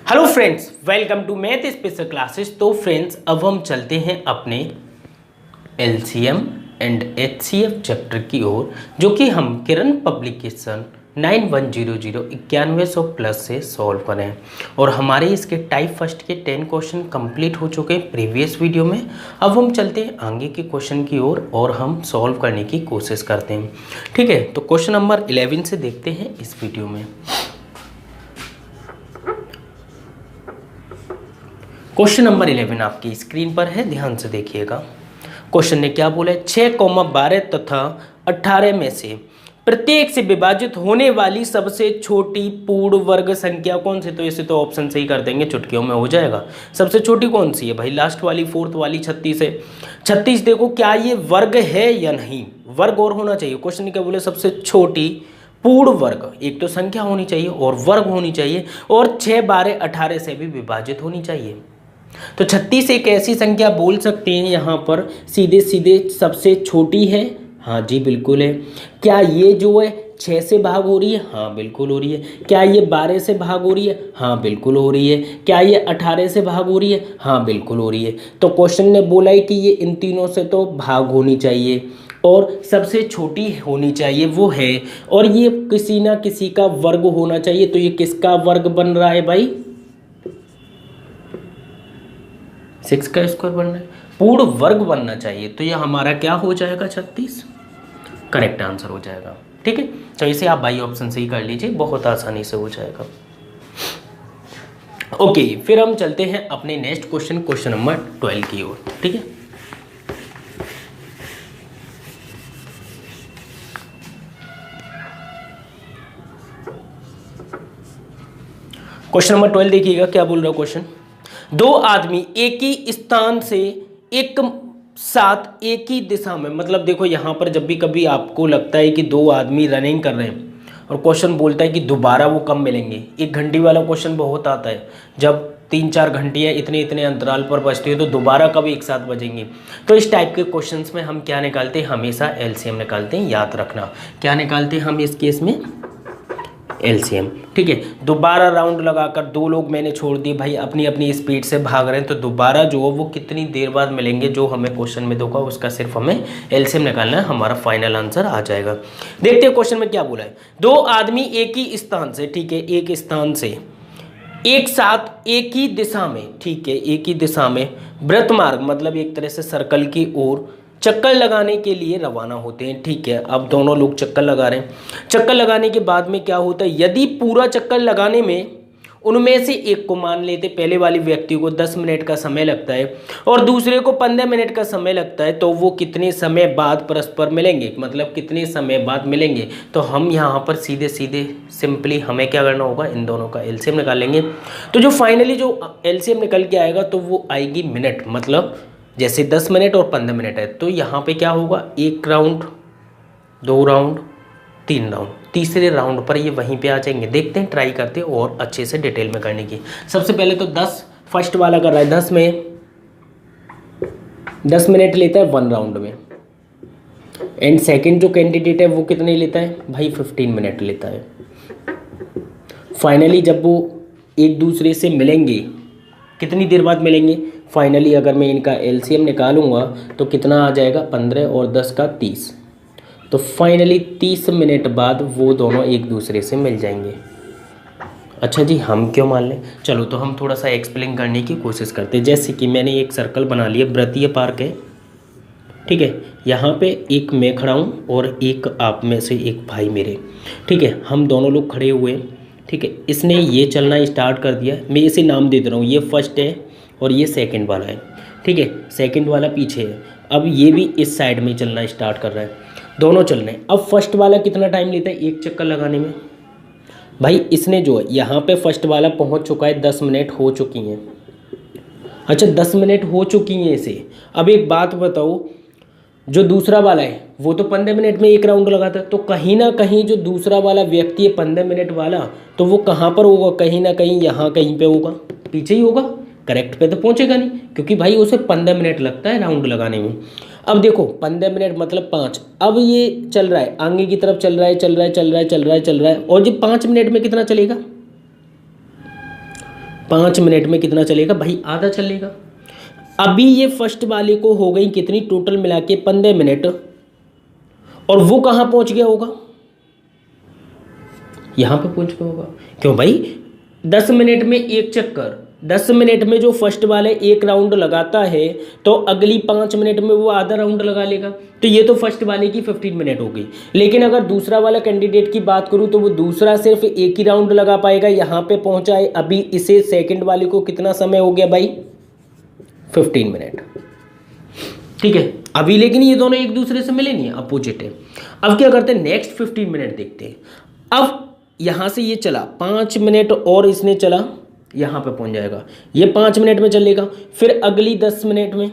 Hello friends, welcome to math special classes. तो friends, अब हम चलते हैं अपने एलसीएम एंड एचसीएफ चैप्टर की ओर, जो कि हम किरण पब्लिकेशन 9100 से सॉल्व करें। और हमारे इसके टाइप फर्स्ट के 10 क्वेश्चन कंप्लीट हो चुके हैं प्रीवियस वीडियो में। अब हम चलते हैं आगे के क्वेश्चन की ओर और हम सॉल्व करने की कोशिश करते हैं। ठीक है, तो क्वेश्चन नंबर 11 से देखते हैं इस वीडियो में। क्वेश्चन नंबर 11 आपकी स्क्रीन पर है, ध्यान से देखिएगा। क्वेश्चन ने क्या बोला है, 6,12 तथा 18 में से प्रत्येक से विभाजित होने वाली सबसे छोटी पूर्ण वर्ग संख्या कौन सी। तो इसे तो ऑप्शन से ही कर देंगे, चुटकियों में हो जाएगा। सबसे छोटी कौन सी है भाई, लास्ट वाली फोर्थ वाली 36 है। 36 देखो क्या ये वर्ग है या नहीं, वर्ग और होना चाहिए। क्वेश्चन ने क्या बोले, सबसे छोटी पूर्ण वर्ग, एक तो संख्या होनी चाहिए और वर्ग होनी चाहिए, और 6, 12, 18 से भी विभाजित होनी चाहिए। तो 36 एक ऐसी संख्या बोल सकते हैं यहाँ पर सीधे सीधे सबसे छोटी है। हाँ जी बिल्कुल है। क्या ये जो है 6 से भाग हो रही है, हाँ बिल्कुल हो रही है। क्या ये 12 से भाग हो रही है, हाँ बिल्कुल हो रही है। क्या ये 18 से भाग हो रही है, हाँ बिल्कुल हो रही है। तो क्वेश्चन ने बोला है कि ये इन तीनों से तो भाग होनी चाहिए और सबसे छोटी होनी चाहिए वो है, और ये किसी ना किसी का वर्ग होना चाहिए। तो ये किसका वर्ग बन रहा है भाई, 6 का स्क्वायर बनना है, पूर्ण वर्ग बनना चाहिए। तो ये हमारा क्या हो जाएगा, 36 करेक्ट आंसर हो जाएगा। ठीक है, तो इसे आप बाई ऑप्शन से ही कर लीजिए, बहुत आसानी से हो जाएगा। ओके, फिर हम चलते हैं अपने नेक्स्ट क्वेश्चन, क्वेश्चन नंबर 12 की ओर। ठीक है, क्वेश्चन नंबर 12 देखिएगा क्या बोल रहा है क्वेश्चन। दो आदमी एक ही स्थान से एक साथ एक ही दिशा में, मतलब देखो यहाँ पर जब भी कभी आपको लगता है कि दो आदमी रनिंग कर रहे हैं और क्वेश्चन बोलता है कि दोबारा वो कब मिलेंगे, 1 घंटे वाला क्वेश्चन बहुत आता है, जब 3-4 घंटियाँ इतने इतने अंतराल पर बजती है तो दोबारा कब एक साथ बजेंगे। तो इस टाइप के क्वेश्चंस में हम क्या निकालते हैं, हमेशा एलसीएम निकालते हैं। याद रखना क्या निकालते हैं हम इस केस में, एलसीएम। ठीक है, दोबारा राउंड लगाकर दो लोग मैंने छोड़ दिए भाई, अपनी अपनी स्पीड से भाग रहे हैं, तो दोबारा जो है वो कितनी देर बाद मिलेंगे, जो हमें क्वेश्चन में दोगा उसका सिर्फ हमें एलसीएम निकालना है, हमारा फाइनल आंसर आ जाएगा। देखते हैं क्वेश्चन में क्या बोला है। दो आदमी एक ही स्थान से, ठीक है, एक स्थान से एक साथ एक ही दिशा में, ठीक है, एक ही दिशा में वृत्त मार्ग, मतलब एक तरह से सर्कल की ओर चक्कर लगाने के लिए रवाना होते हैं। ठीक है, अब दोनों लोग चक्कर लगा रहे हैं। चक्कर लगाने के बाद में क्या होता है, यदि पूरा चक्कर लगाने में उनमें से एक को, मान लेते पहले वाले व्यक्ति को 10 मिनट का समय लगता है और दूसरे को 15 मिनट का समय लगता है, तो वो कितने समय बाद परस्पर मिलेंगे, मतलब कितने समय बाद मिलेंगे। तो हम यहाँ पर सीधे सीधे सिंपली हमें क्या करना होगा, इन दोनों का एलसीएम निकालेंगे। तो जो फाइनली जो एलसीएम निकल के आएगा तो वो आएगी मिनट, मतलब जैसे 10 मिनट और 15 मिनट है, तो यहाँ पे क्या होगा, 1 राउंड, 2 राउंड, 3 राउंड, तीसरे राउंड पर ये वहीं पे आ जाएंगे। देखते हैं, ट्राई करते हैं और अच्छे से डिटेल में करने की। सबसे पहले तो 10 फर्स्ट वाला कर रहा है, 10 मिनट लेता है 1 राउंड में, एंड सेकंड जो कैंडिडेट है वो कितने लेता है भाई, 15 मिनट लेता है। फाइनली जब वो एक दूसरे से मिलेंगे, कितनी देर बाद मिलेंगे, फाइनली अगर मैं इनका एलसीएम निकालूंगा तो कितना आ जाएगा, 15 और 10 का 30, तो फाइनली 30 मिनट बाद वो दोनों एक दूसरे से मिल जाएंगे। अच्छा जी, हम क्यों मान लें, चलो तो हम थोड़ा सा एक्सप्लेन करने की कोशिश करते हैं। जैसे कि मैंने एक सर्कल बना लिया, वृत्तीय पार्क है, ठीक है, यहाँ पे एक मैं खड़ा हूँ और एक आप में से एक भाई मेरे, ठीक है, हम दोनों लोग खड़े हुए, ठीक है, इसने ये चलना स्टार्ट कर दिया, मैं इसे नाम दे रहा हूँ, ये फर्स्ट है और ये सेकंड वाला है, ठीक है, सेकंड वाला पीछे है। अब ये भी इस साइड में चलना स्टार्ट कर रहा है, दोनों चल रहे हैं। अब फर्स्ट वाला कितना टाइम लेता है एक चक्कर लगाने में भाई, इसने जो है यहाँ पे फर्स्ट वाला पहुँच चुका है, 10 मिनट हो चुकी हैं। अच्छा 10 मिनट हो चुकी हैं इसे। अब एक बात बताओ, जो दूसरा वाला है वो तो 15 मिनट में एक राउंड लगाता है, तो कहीं ना कहीं जो दूसरा वाला व्यक्ति है 15 मिनट वाला, तो वो कहाँ पर होगा, कहीं ना कहीं यहाँ कहीं पे होगा, पीछे ही होगा, करेक्ट पे तो पहुँचेगा नहीं, क्योंकि भाई उसे 15 मिनट लगता है राउंड लगाने में। अब देखो 15 मिनट मतलब 5, अब ये चल रहा है आगे की तरफ, चल रहा है, और ये 5 मिनट में कितना चलेगा, 5 मिनट में कितना चलेगा भाई? आधा चलेगा। अभी ये फर्स्ट वाले को हो गई कितनी टोटल मिला के 15 मिनट, और वो कहाँ पहुँच गया होगा? यहाँ पे पहुँच गया होगा। क्यों भाई? 10 मिनट में एक चक्कर, 10 मिनट में जो फर्स्ट वाला एक राउंड लगाता है तो अगली 5 मिनट में वो आधा राउंड लगा लेगा। तो ये तो फर्स्ट वाले की 15 मिनट हो गई। लेकिन अगर दूसरा वाला कैंडिडेट की बात करूँ तो वो दूसरा सिर्फ एक ही राउंड लगा पाएगा, यहाँ पे पहुँचा है। अभी इसे सेकंड वाले को कितना समय हो गया भाई? 15 मिनट। ठीक है, अभी लेकिन ये दोनों एक दूसरे से मिले नहीं है, अपोजिट है। अब क्या करते हैं, नेक्स्ट 15 मिनट देखते हैं। अब यहाँ से ये चला 5 मिनट और इसने चला, यहाँ पे पहुँच जाएगा। ये 5 मिनट में चलेगा, फिर अगली 10 मिनट में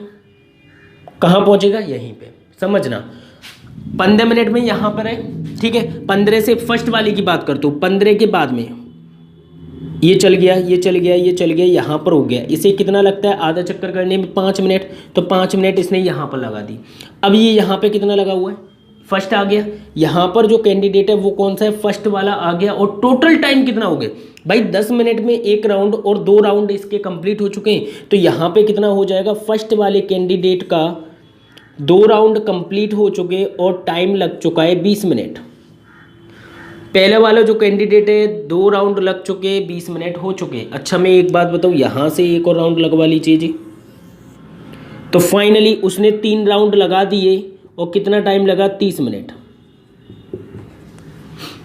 कहाँ पहुँचेगा? यहीं पे। समझना, 15 मिनट में यहाँ पर है। ठीक है, 15 से फर्स्ट वाले की बात करता हूँ। 15 के बाद में ये चल गया, ये चल गया, ये चल गया, यहाँ पर हो गया। इसे कितना लगता है आधा चक्कर करने में? 5 मिनट। तो 5 मिनट इसने यहाँ पर लगा दी। अब ये यहाँ पे कितना लगा हुआ है? फर्स्ट आ गया। यहाँ पर जो कैंडिडेट है वो कौन सा है? फर्स्ट वाला आ गया। और टोटल टाइम कितना हो गया भाई? 10 मिनट में एक राउंड और 2 राउंड इसके कंप्लीट हो चुके हैं। तो यहाँ पे कितना हो जाएगा? फर्स्ट वाले कैंडिडेट का 2 राउंड कंप्लीट हो चुके और टाइम लग चुका है 20 मिनट। पहले वाला जो कैंडिडेट है 2 राउंड लग चुके, 20 मिनट हो चुके। अच्छा, मैं एक बात बताऊँ, यहाँ से एक और राउंड लगवा लीजिए जी। तो फाइनली उसने 3 राउंड लगा दिए और कितना टाइम लगा? 30 मिनट।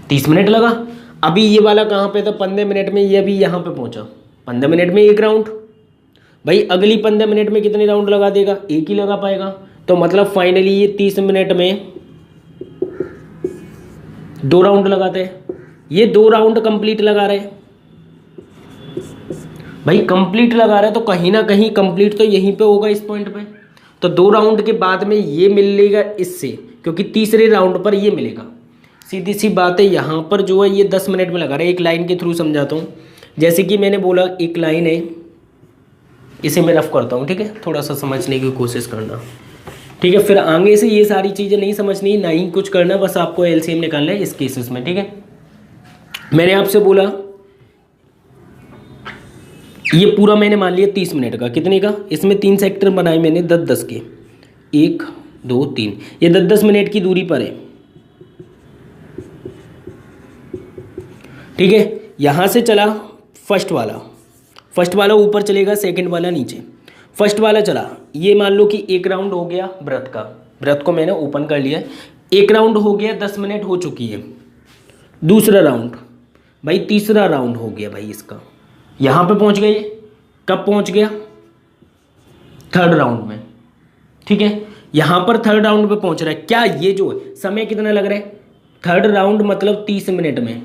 30 मिनट लगा। अभी ये वाला कहाँ पे था? 15 मिनट में। ये अभी यहाँ पे पहुँचा। 15 मिनट में एक राउंड। भाई अगली 15 मिनट में कितने राउंड लगा देगा? एक ही लगा पाएगा। तो मतलब फाइनली ये 30 मिनट में 2 राउंड लगाते हैं। ये 2 राउंड कंप्लीट लगा रहे हैं भाई, कंप्लीट लगा रहे हैं। तो कहीं ना कहीं कंप्लीट तो यहीं पे होगा, इस पॉइंट पे। तो 2 राउंड के बाद में ये मिलेगा इससे, क्योंकि तीसरे राउंड पर ये मिलेगा। सीधी सी बात है, यहाँ पर जो है ये 10 मिनट में लगा रहा है। एक लाइन के थ्रू समझाता हूँ। जैसे कि मैंने बोला एक लाइन है, इसे मैं रफ करता हूँ। ठीक है, थोड़ा सा समझने की कोशिश करना। ठीक है, फिर आगे से ये सारी चीज़ें नहीं समझनी, ना ही कुछ करना, बस आपको एलसीएम निकालना है इस केसेस में। ठीक है, मैंने आपसे बोला ये पूरा मैंने मान लिया 30 मिनट का। कितने का? इसमें 3 सेक्टर बनाए मैंने 10-10 के, 1 2 3। ये 10-10 मिनट की दूरी पर है। ठीक है, यहाँ से चला फर्स्ट वाला ऊपर चलेगा, सेकंड वाला नीचे। फर्स्ट वाला चला, ये मान लो कि एक राउंड हो गया व्रत का। व्रत को मैंने ओपन कर लिया। एक राउंड हो गया, 10 मिनट हो चुकी है। दूसरा राउंड भाई, तीसरा राउंड हो गया भाई इसका। यहाँ पे पहुँच गए। कब पहुँच गया? थर्ड राउंड में। ठीक है, यहाँ पर थर्ड राउंड पे पहुँच रहा है। क्या ये जो है समय कितना लग रहा है? थर्ड राउंड मतलब 30 मिनट में।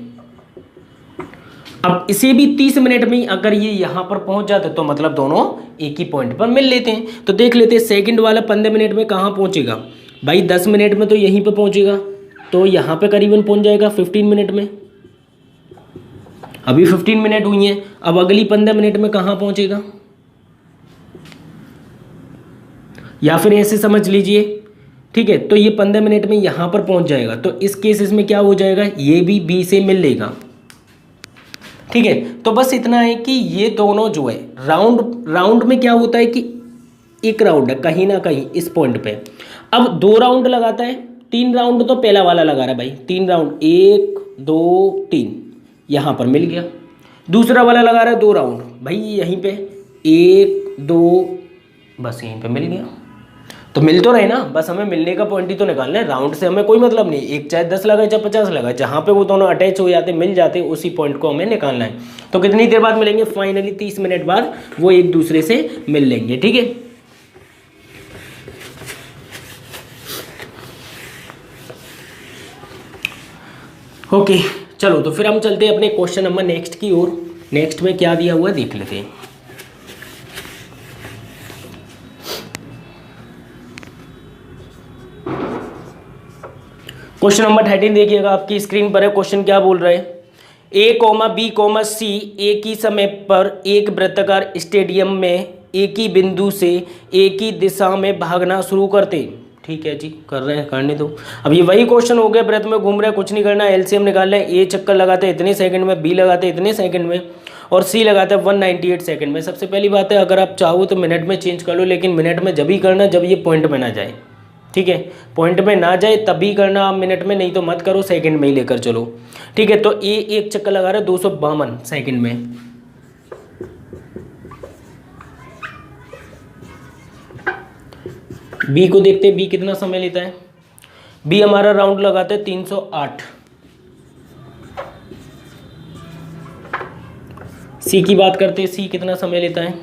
अब इसे भी 30 मिनट में अगर ये यहाँ पर पहुँच जाते तो मतलब दोनों एक ही पॉइंट पर मिल लेते हैं। तो देख लेते हैं सेकंड वाला 15 मिनट में कहाँ पहुँचेगा भाई? 10 मिनट में तो यहीं पे पहुँचेगा, तो यहाँ पे करीबन पहुँच जाएगा 15 मिनट में। अभी 15 मिनट हुई हैं। अब अगली 15 मिनट में कहाँ पहुँचेगा? या फिर ऐसे समझ लीजिए। ठीक है, तो ये 15 मिनट में यहाँ पर पहुँच जाएगा। तो इस केसेस में क्या हो जाएगा? ये भी बी से मिल लेगा। ठीक है, तो बस इतना है कि ये दोनों जो है राउंड में क्या होता है कि एक राउंड है कहीं ना कहीं इस पॉइंट पे। अब 2 राउंड लगाता है। 3 राउंड तो पहला वाला लगा रहा है भाई। 3 राउंड, 1 2 3, यहाँ पर मिल गया। दूसरा वाला लगा रहा है 2 राउंड भाई, यहीं पे 1 2, बस यहीं पे मिल गया। तो मिल तो रहे ना, बस हमें मिलने का पॉइंट ही तो निकालना है। राउंड से हमें कोई मतलब नहीं, एक चाहे 10 लगाए चाहे 50 लगाए, जहाँ पे वो दोनों अटैच हो जाते मिल जाते उसी पॉइंट को हमें निकालना है। तो कितनी देर बाद मिलेंगे? फाइनली 30 मिनट बाद वो एक दूसरे से मिल लेंगे। ठीक है, ओके चलो, तो फिर हम चलते हैं अपने क्वेश्चन नंबर नेक्स्ट की ओर। नेक्स्ट में क्या दिया हुआ है देख लेते हैं। क्वेश्चन नंबर 13 देखिएगा, आपकी स्क्रीन पर है। क्वेश्चन क्या बोल रहे हैं? A, B, C एक ही समय पर एक वृत्ताकार स्टेडियम में एक ही बिंदु से एक ही दिशा में भागना शुरू करते हैं। ठीक है जी, कर रहे हैं, करने दो। अब ये वही क्वेश्चन हो गया, वृत्त में घूम रहे हैं, कुछ नहीं करना, एलसीएम निकाल रहे हैं। ए चक्कर लगाते इतने सेकंड में, बी लगाते इतने सेकंड में, और सी लगाता है 198 सेकंड में। सबसे पहली बात है, अगर आप चाहो तो मिनट में चेंज कर लो, लेकिन मिनट में जब ही करना जब ये पॉइंट में ना जाए, ठीक है। पॉइंट में ना जाए तभी करना आप मिनट में, नहीं तो मत करो, सेकंड में ही लेकर चलो, ठीक है। तो ए एक चक्कर लगा रहा है 252 सेकंड में। बी को देखते हैं, बी कितना समय लेता है। बी हमारा राउंड लगाते हैं 308। सी की बात करते हैं, सी कितना समय लेता है।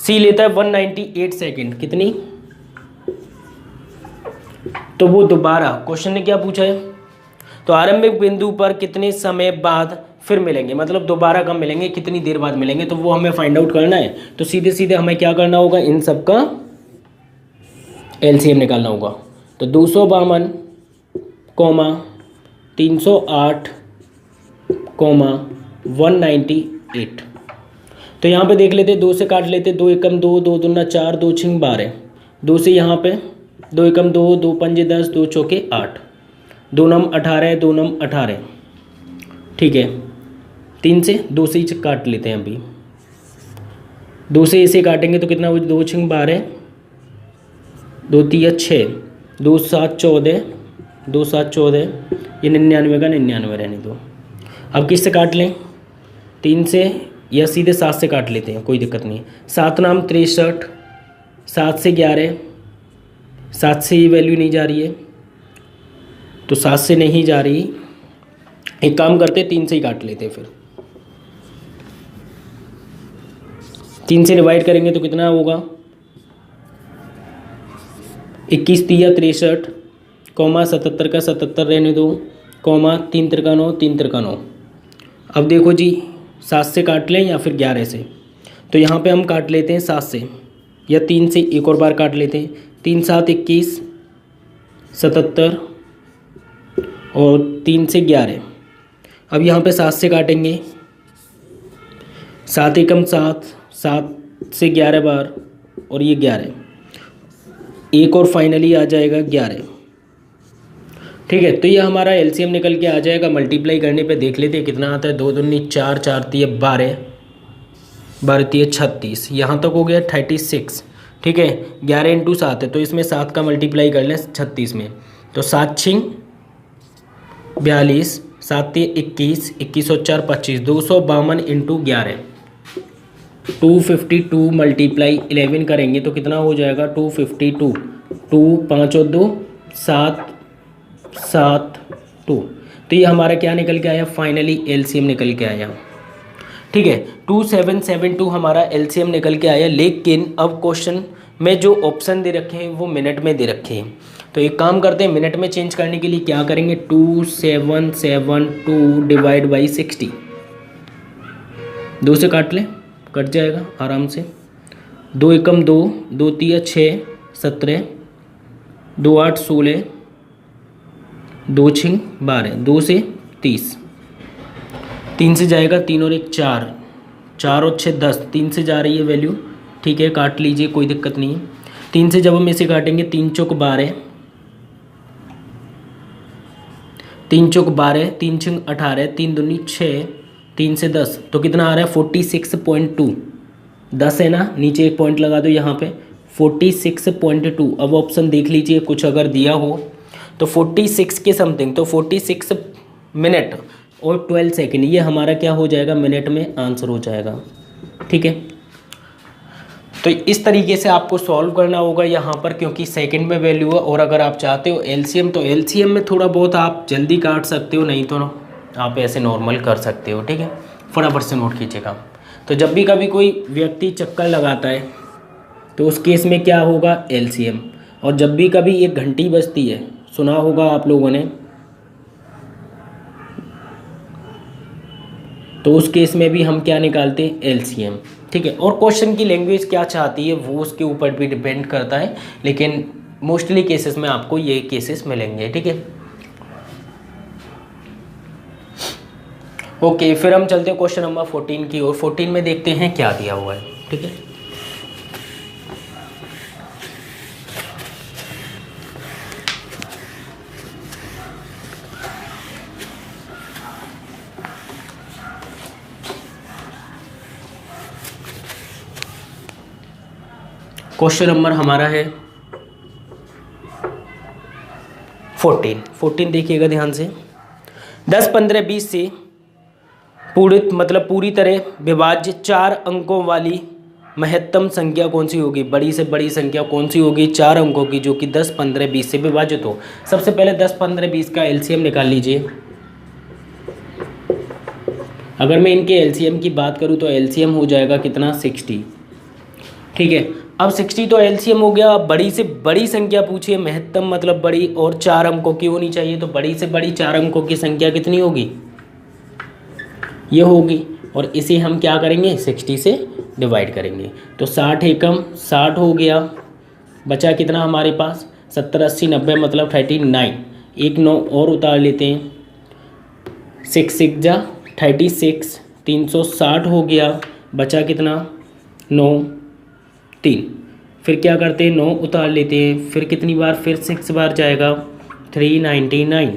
सी लेता है 198 सेकंड। कितनी, तो वो दोबारा क्वेश्चन ने क्या पूछा है, तो आरंभिक बिंदु पर कितने समय बाद फिर मिलेंगे, मतलब दोबारा कब मिलेंगे, कितनी देर बाद मिलेंगे, तो वो हमें फाइंड आउट करना है। तो सीधे सीधे हमें क्या करना होगा, इन सब का एलसीएम निकालना होगा। तो 252 कोमा 308 कोमा 198। तो यहाँ पे देख लेते, 2 से काट लेते, 2 एकम 2, 2 दूना 4, 2 छिंग 12, 2 से यहाँ पे 2 एकम 2, 2 पंजे 10, 2 चौके 8, 2 नम 18, 2 नम 18, ठीक है। 3 से 2 से ही काट लेते हैं अभी, 2 से इसे काटेंगे तो कितना हो, 2 छिंग 12, 2 तिया 6, 2 7 14, 2 7 14, ये 99 का 99 रहने दो। अब किससे काट लें, 3 से या सीधे 7 से काट लेते हैं, कोई दिक्कत नहीं है। 7 नाम 63, 7 से 11, 7 से ये वैल्यू नहीं जा रही है, तो 7 से नहीं जा रही, एक काम करते 3 से ही काट लेते हैं। फिर 3 से डिवाइड करेंगे तो कितना होगा, 21 तिया 63 कोमा 77 का 77 रहने दो, कोमा 3 तिरका 9, 3 तिरका 9। अब देखो जी, 7 से काट लें या फिर 11 से, तो यहाँ पे हम काट लेते हैं 7 से, या 3 से एक और बार काट लेते हैं। 3 7 21 77 और 3 से 11। अब यहाँ पे 7 से काटेंगे, 7 एकम 7, 7 से 11 बार और ये 11, एक और फाइनली आ जाएगा 11, ठीक है। तो ये हमारा एलसीएम निकल के आ जाएगा। मल्टीप्लाई करने पे देख लेते हैं कितना आता है, 2 दूनी 4, 4 तिया 12, 12 तिया 36, यहाँ तक हो गया 36, ठीक है। 11 इंटू 7 है, तो इसमें 7 का मल्टीप्लाई कर लें 36 में, तो 7 छिंग 42, 7 तिया 21, 21 और 4 25, 252 इंटू 11, 252 मल्टीप्लाई 11 करेंगे तो कितना हो जाएगा, 252, 2 5 और 2 7 7 2। तो ये हमारा क्या निकल के आया, फाइनली एलसीएम निकल के आया, ठीक है। 2772 हमारा एलसीएम निकल के आया। लेकिन अब क्वेश्चन में जो ऑप्शन दे रखे हैं वो मिनट में दे रखे हैं, तो एक काम करते हैं, मिनट में चेंज करने के लिए क्या करेंगे, 2772 डिवाइड बाई 60, 2 से काट लें, कट जाएगा आराम से। 2 एकम 2, 2 तिया 6 17, 2 8 16, 2 छिंग 12, 2 से 30, 3 से जाएगा 3 और 1 4, 4 और 6 10, 3 से जा रही है वैल्यू, ठीक है, काट लीजिए, कोई दिक्कत नहीं है। 3 से जब हम इसे काटेंगे, 3 चौक 12, 3 चौक 12, 3 छिंग 18, 3 दूनी 6, 3 से 10, तो कितना आ रहा है 46.2, 10 है ना, नीचे एक पॉइंट लगा दो यहाँ पे, 46.2। अब ऑप्शन देख लीजिए, कुछ अगर दिया हो तो 46 के समथिंग, तो 46 मिनट और 12 सेकेंड, ये हमारा क्या हो जाएगा, मिनट में आंसर हो जाएगा, ठीक है। तो इस तरीके से आपको सॉल्व करना होगा यहाँ पर, क्योंकि सेकंड में वैल्यू है। और अगर आप चाहते हो एलसीएम, तो एलसीएम में थोड़ा बहुत आप जल्दी काट सकते हो, नहीं तो आप ऐसे नॉर्मल कर सकते हो, ठीक है। फटाफट से नोट कीजिएगा। तो जब भी कभी कोई व्यक्ति चक्कर लगाता है तो उस केस में क्या होगा, एलसीएम। और जब भी कभी एक घंटी बजती है, सुना होगा आप लोगों ने, तो उस केस में भी हम क्या निकालते हैं, एलसीएम, ठीक है। और क्वेश्चन की लैंग्वेज क्या चाहती है वो उसके ऊपर भी डिपेंड करता है, लेकिन मोस्टली केसेस में आपको ये केसेस मिलेंगे, ठीक है। ओके, फिर हम चलते हैं क्वेश्चन नंबर 14 की ओर। 14 में देखते हैं क्या दिया हुआ है, ठीक है। क्वेश्चन नंबर हमारा है 14 देखिएगा ध्यान से। 10, 15, 20 से पूरी तरह विभाज्य 4 अंकों वाली महत्तम संख्या कौन सी होगी? बड़ी से बड़ी संख्या कौन सी होगी? 4 अंकों की, जो कि 10, 15, 20 से विभाजित हो। सबसे पहले 10, 15, 20 का एलसीएम निकाल लीजिए। अगर मैं इनके एलसीएम की बात करूं तो एलसीएम हो जाएगा कितना? 60। ठीक है, अब 60 तो एलसीएम हो गया। बड़ी से बड़ी संख्या पूछिए, महत्तम मतलब बड़ी, और 4 अंकों की होनी चाहिए। तो बड़ी से बड़ी 4 अंकों की संख्या कितनी होगी? ये होगी, और इसे हम क्या करेंगे? 60 से डिवाइड करेंगे। तो 60 एकम 60 हो गया। बचा कितना हमारे पास? 70, 80, 90 मतलब 39। एक 9 और उतार लेते हैं। 6 6 जा 36, 360 हो गया। बचा कितना? 9, 3। फिर क्या करते हैं? 9 उतार लेते हैं। फिर कितनी बार? फिर 6 बार जाएगा। 399,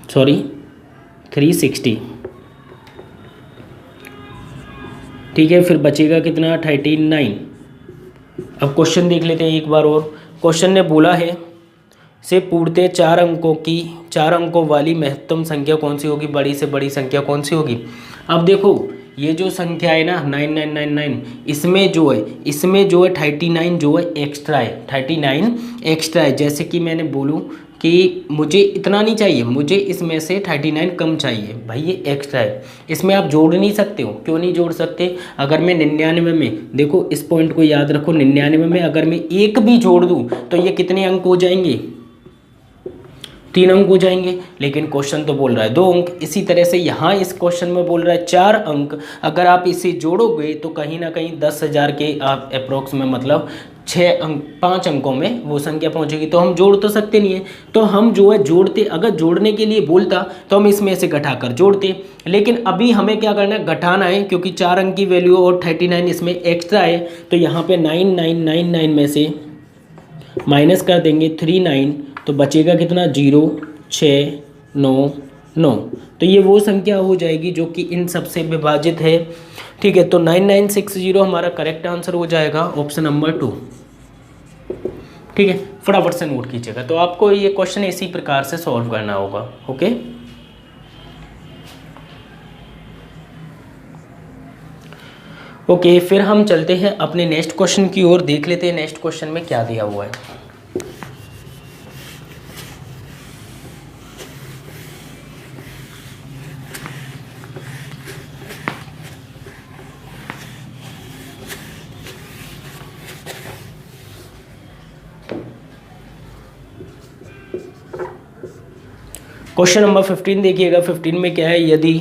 सॉरी 360। ठीक है, फिर बचेगा कितना? 39। अब क्वेश्चन देख लेते हैं एक बार और। क्वेश्चन ने बोला है से पूर्णतः 4 अंकों वाली महत्तम संख्या कौन सी होगी? बड़ी से बड़ी संख्या कौन सी होगी? अब देखो ये जो संख्या है ना 9999, इसमें जो है 39 जो है एक्स्ट्रा है। 39 एक्स्ट्रा है। जैसे कि मैंने बोलूँ कि मुझे इतना नहीं चाहिए, मुझे इसमें से 39 कम चाहिए, भाई ये एक्स्ट्रा है। इसमें आप जोड़ नहीं सकते हो। क्यों नहीं जोड़ सकते? अगर मैं 99 में, देखो इस पॉइंट को याद रखो, 99 में अगर मैं एक भी जोड़ दूँ तो ये कितने अंक हो जाएंगे? 3 अंक हो जाएंगे। लेकिन क्वेश्चन तो बोल रहा है 2 अंक। इसी तरह से यहाँ इस क्वेश्चन में बोल रहा है 4 अंक। अगर आप इसे जोड़ोगे तो कहीं ना कहीं 10,000 के आप अप्रोक्स में, मतलब 5 अंकों में वो संख्या पहुँचेगी। तो हम जोड़ तो सकते नहीं है। तो हम जो है जोड़ते, अगर जोड़ने के लिए बोलता तो हम इसमें से घटाकर जोड़ते। लेकिन अभी हमें क्या करना है? घटाना है, क्योंकि 4 अंक की वैल्यू और 39 इसमें एक्स्ट्रा है। तो यहाँ पे 9999 में से माइनस कर देंगे 39, तो बचेगा कितना? 0, 6, 9, 9। तो ये वो संख्या हो जाएगी जो कि इन सब से विभाजित है। ठीक है, तो 9960 हमारा करेक्ट आंसर हो जाएगा, ऑप्शन नंबर 2। ठीक है, फटाफट से नोट कीजिएगा। तो आपको ये क्वेश्चन इसी प्रकार से सॉल्व करना होगा। ओके, ओके, फिर हम चलते हैं अपने नेक्स्ट क्वेश्चन की ओर। देख लेते हैं नेक्स्ट क्वेश्चन में क्या दिया हुआ है। क्वेश्चन नंबर 15 देखिएगा। 15 में क्या है? यदि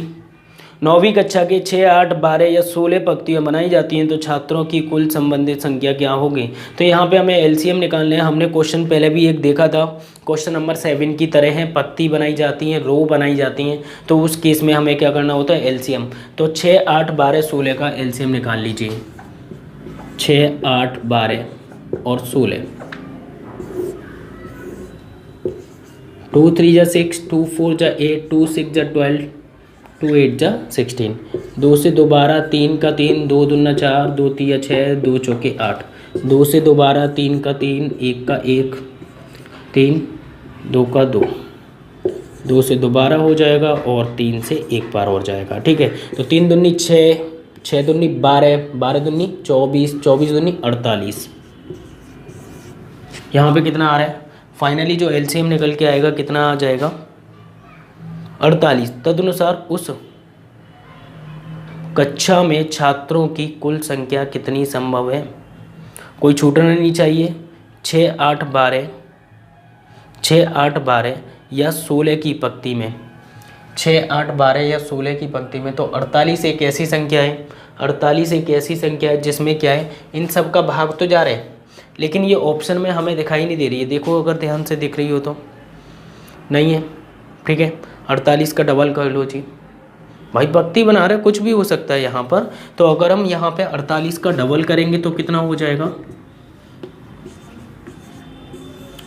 9वीं कक्षा के 6, 8, 12 या 16 पंक्तियाँ बनाई जाती हैं तो छात्रों की कुल संबंधित संख्या क्या होगी? तो यहाँ पे हमें एलसीएम निकालना है। हमने क्वेश्चन पहले भी एक देखा था, क्वेश्चन नंबर 7 की तरह है, पंक्ति बनाई जाती हैं, रो बनाई जाती हैं। तो उस केस में हमें क्या करना होता है? एलसीएम। तो 6, 8, 12, 16 का एलसीएम निकाल लीजिए। 6, 8, 12 और 16। 2 3 जा 6, 2 4 जा 8, 2 6 जा 12, 2 8 जा 16। 2 से 2 12, 3 का 3, 2 दूना 4, 2 तिया 6, 2 चौके 8। 2 से 2 12, 3 का 3, 1 का 1, 3, 2 का 2। 2 से 2 12 हो जाएगा और 3 से 1 बार और जाएगा। ठीक है, तो 3 दूनी 6, 6 दूनी 12, 12 दूनी 24, 24 दूनी 48। यहाँ पे कितना आ रहा है? फाइनली जो एलसीएम निकल के आएगा कितना आ जाएगा? 48। तदनुसार उस कक्षा में छात्रों की कुल संख्या कितनी संभव है? कोई छूटना नहीं चाहिए। 6, 8, 12, 6, 8, 12 या 16 की पंक्ति में, 6, 8, 12 या 16 की पंक्ति में, तो 48 एक ऐसी संख्या है, 48 एक ऐसी संख्या है जिसमें क्या है? इन सब का भाग तो जा रहा है, लेकिन ये ऑप्शन में हमें दिखाई नहीं दे रही है। देखो अगर ध्यान से दिख रही हो तो नहीं है। ठीक है, 48 का डबल कर लो जी। भाई पंक्ति बना रहे, कुछ भी हो सकता है यहाँ पर। तो अगर हम यहाँ पे 48 का डबल करेंगे तो कितना हो जाएगा?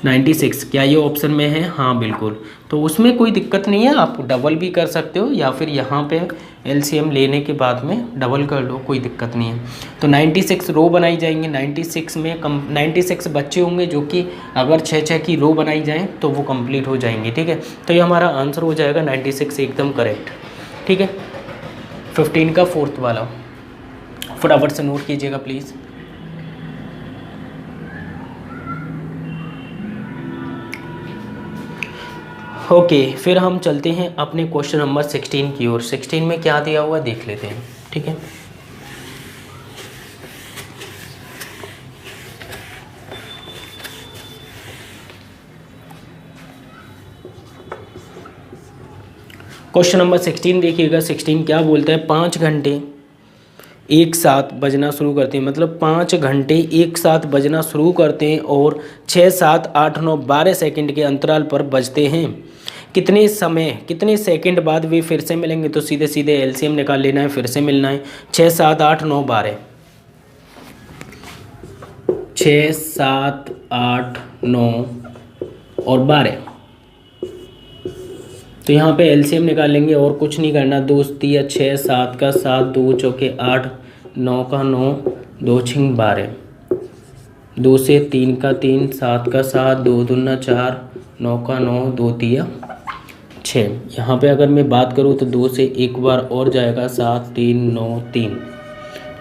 96। क्या ये ऑप्शन में है? हाँ बिल्कुल। तो उसमें कोई दिक्कत नहीं है, आप डबल भी कर सकते हो या फिर यहाँ पे एलसीएम लेने के बाद में डबल कर लो, कोई दिक्कत नहीं है। तो 96 रो बनाई जाएंगी, 96 में 96 बच्चे होंगे जो कि अगर 6-6 की रो बनाई जाएँ तो वो कंप्लीट हो जाएंगे, ठीक है। तो ये हमारा आंसर हो जाएगा 96, एकदम करेक्ट, ठीक है। 15 का फोर्थ वाला फटाफट से नोट कीजिएगा प्लीज़। ओके फिर हम चलते हैं अपने क्वेश्चन नंबर 16 की ओर। 16 में क्या दिया हुआ देख लेते हैं, ठीक है। क्वेश्चन नंबर 16 देखिएगा। 16 क्या बोलता है, 5 घंटे एक साथ बजना शुरू करते हैं, मतलब 5 घंटे एक साथ बजना शुरू करते हैं और 6, 7, 8, 9, 12 सेकंड के अंतराल पर बजते हैं। कितने समय कितने सेकंड बाद वे फिर से मिलेंगे? तो सीधे सीधे एलसीएम निकाल लेना है, फिर से मिलना है। 6, 7, 8, 9, 12, 6, 7, 8, 9 और 12। तो यहाँ पे एलसीएम निकाल लेंगे और कुछ नहीं करना। 2 तिया 6, 7 का 7, 2 चौके 8, 9 का 9, 2 छिंग 12, 2 से 3 का 3, 7 का 7, 2 दूना 4, 9 का 9, 2 तिया 6। यहाँ पे अगर मैं बात करूँ तो 2 से एक बार और जाएगा 7, 3, 9, 3,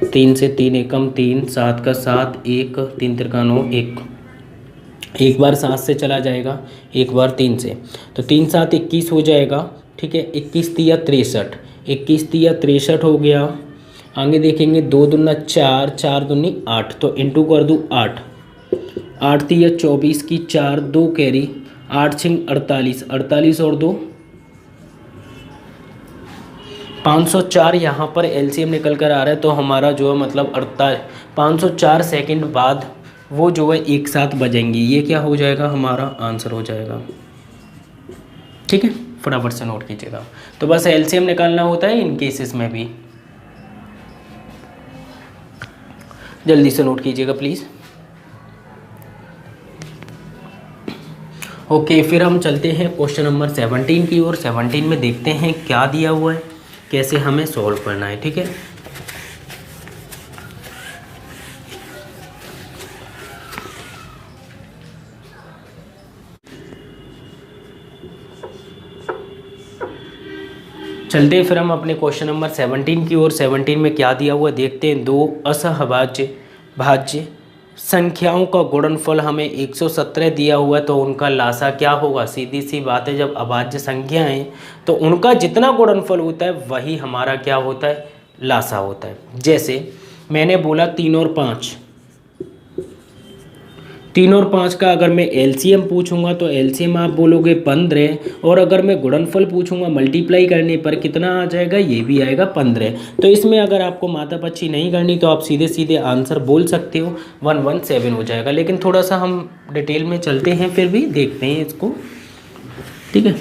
3 से 3 एकम 3, 7 का 7, 1, 3 तिरका 9, 1, एक बार 7 से चला जाएगा, एक बार 3 से, तो 3, 7, 21 हो जाएगा, ठीक है। 21 तिया 63, 21 तिया 63 हो गया। आगे देखेंगे 2 दूना 4, 4 दूनी 8, तो इंटू कर दूँ 8, 8 तिया 24 की 4, 2 कैरी, 8 छिंग 48, 48 और 2 504। यहाँ पर एलसीएम निकल कर आ रहा है, तो हमारा जो है मतलब 504 सेकंड बाद वो जो है एक साथ बजेंगी। ये क्या हो जाएगा, हमारा आंसर हो जाएगा, ठीक है। फटाफट से नोट कीजिएगा। तो बस एलसीएम निकालना होता है इन केसेस में भी, जल्दी से नोट कीजिएगा प्लीज़। ओके फिर हम चलते हैं क्वेश्चन नंबर 17 की ओर। 17 में देखते हैं क्या दिया हुआ है, कैसे हमें सॉल्व करना है, ठीक है। चलते हैं फिर हम अपने क्वेश्चन नंबर 17 की ओर। 17 में क्या दिया हुआ देखते हैं। 2 असहभाज्य भाज्य संख्याओं का गुणनफल हमें 117 दिया हुआ है, तो उनका लासा क्या होगा। सीधी सी बात है, जब अभाज्य संख्या है तो उनका जितना गुणनफल होता है वही हमारा क्या होता है, लासा होता है। जैसे मैंने बोला 3 और 5, 3 और 5 का अगर मैं एलसीएम पूछूंगा तो एलसीएम आप बोलोगे 15, और अगर मैं गुणनफल पूछूंगा मल्टीप्लाई करने पर कितना आ जाएगा, ये भी आएगा 15। तो इसमें अगर आपको मातापच्ची नहीं करनी तो आप सीधे सीधे आंसर बोल सकते हो, 117 हो जाएगा। लेकिन थोड़ा सा हम डिटेल में चलते हैं, फिर भी देखते हैं इसको, ठीक है।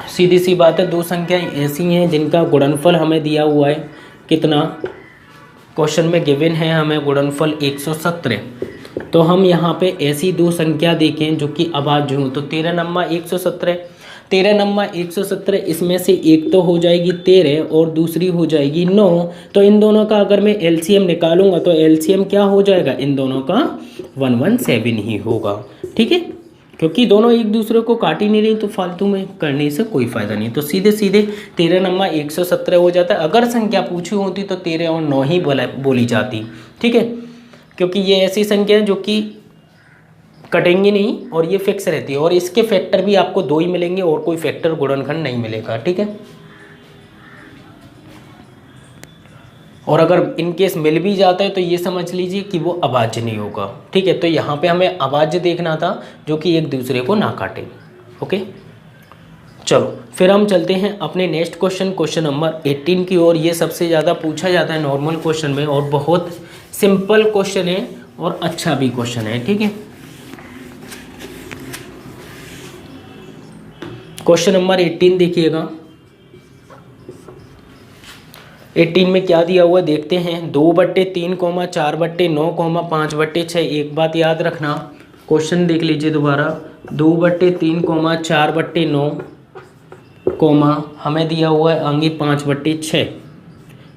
सीधी सी बात है, 2 संख्याएँ ऐसी हैं जिनका गुणनफल हमें दिया हुआ है कितना, क्वेश्चन में गिवन है हमें गुणनफल 117। तो हम यहाँ पे ऐसी 2 संख्या देखें जो कि अभाज्य हों, तो 13 नम्मा 117, 13 नम्मा 117, इसमें से एक तो हो जाएगी 13 और दूसरी हो जाएगी 9। तो इन दोनों का अगर मैं एलसीएम निकालूंगा तो एलसीएम क्या हो जाएगा, इन दोनों का 117 ही होगा, ठीक है। क्योंकि दोनों एक दूसरे को काट ही नहीं रही, तो फालतू में करने से कोई फ़ायदा नहीं। तो सीधे सीधे 13 नम्मा 117 हो जाता है। अगर संख्या पूछी होती तो 13 और 9 ही बोली जाती, ठीक है। क्योंकि ये ऐसी संख्या है जो कि कटेंगी नहीं और ये फिक्स रहती है, और इसके फैक्टर भी आपको 2 ही मिलेंगे और कोई फैक्टर गुणनखंड नहीं मिलेगा, ठीक है। और अगर इन केस मिल भी जाता है तो ये समझ लीजिए कि वो अभाज्य नहीं होगा, ठीक है। तो यहाँ पे हमें अभाज्य देखना था जो कि एक दूसरे को ना काटे, ओके। चलो फिर हम चलते हैं अपने नेक्स्ट क्वेश्चन, क्वेश्चन नंबर 18 की ओर। ये सबसे ज़्यादा पूछा जाता है नॉर्मल क्वेश्चन में, और बहुत सिंपल क्वेश्चन है और अच्छा भी क्वेश्चन है, ठीक है। क्वेश्चन नंबर 18 देखिएगा। 18 में क्या दिया हुआ देखते हैं। 2/3, 4/9, 5/6। एक बात याद रखना, क्वेश्चन देख लीजिए दोबारा। 2/3, 4/9, कोमा हमें दिया हुआ है आगे 5/6।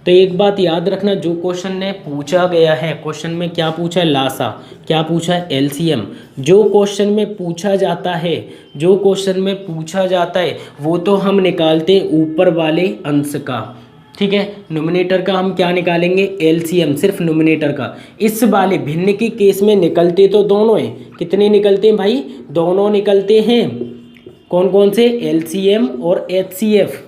तो एक बात याद रखना, जो क्वेश्चन ने पूछा गया है, क्वेश्चन में क्या पूछा है, लासा, क्या पूछा है, एलसीएम। जो क्वेश्चन में पूछा जाता है, जो क्वेश्चन में पूछा जाता है वो तो हम निकालते हैं ऊपर वाले अंश का, ठीक है। नोमिनेटर का हम क्या निकालेंगे, एलसीएम, सिर्फ नोमिनेटर का। इस वाले भिन्न के केस में निकलते तो दोनों हैं। कितने निकलते हैं भाई, दोनों निकलते हैं। कौन कौन से, एलसीएम और एचसीएफ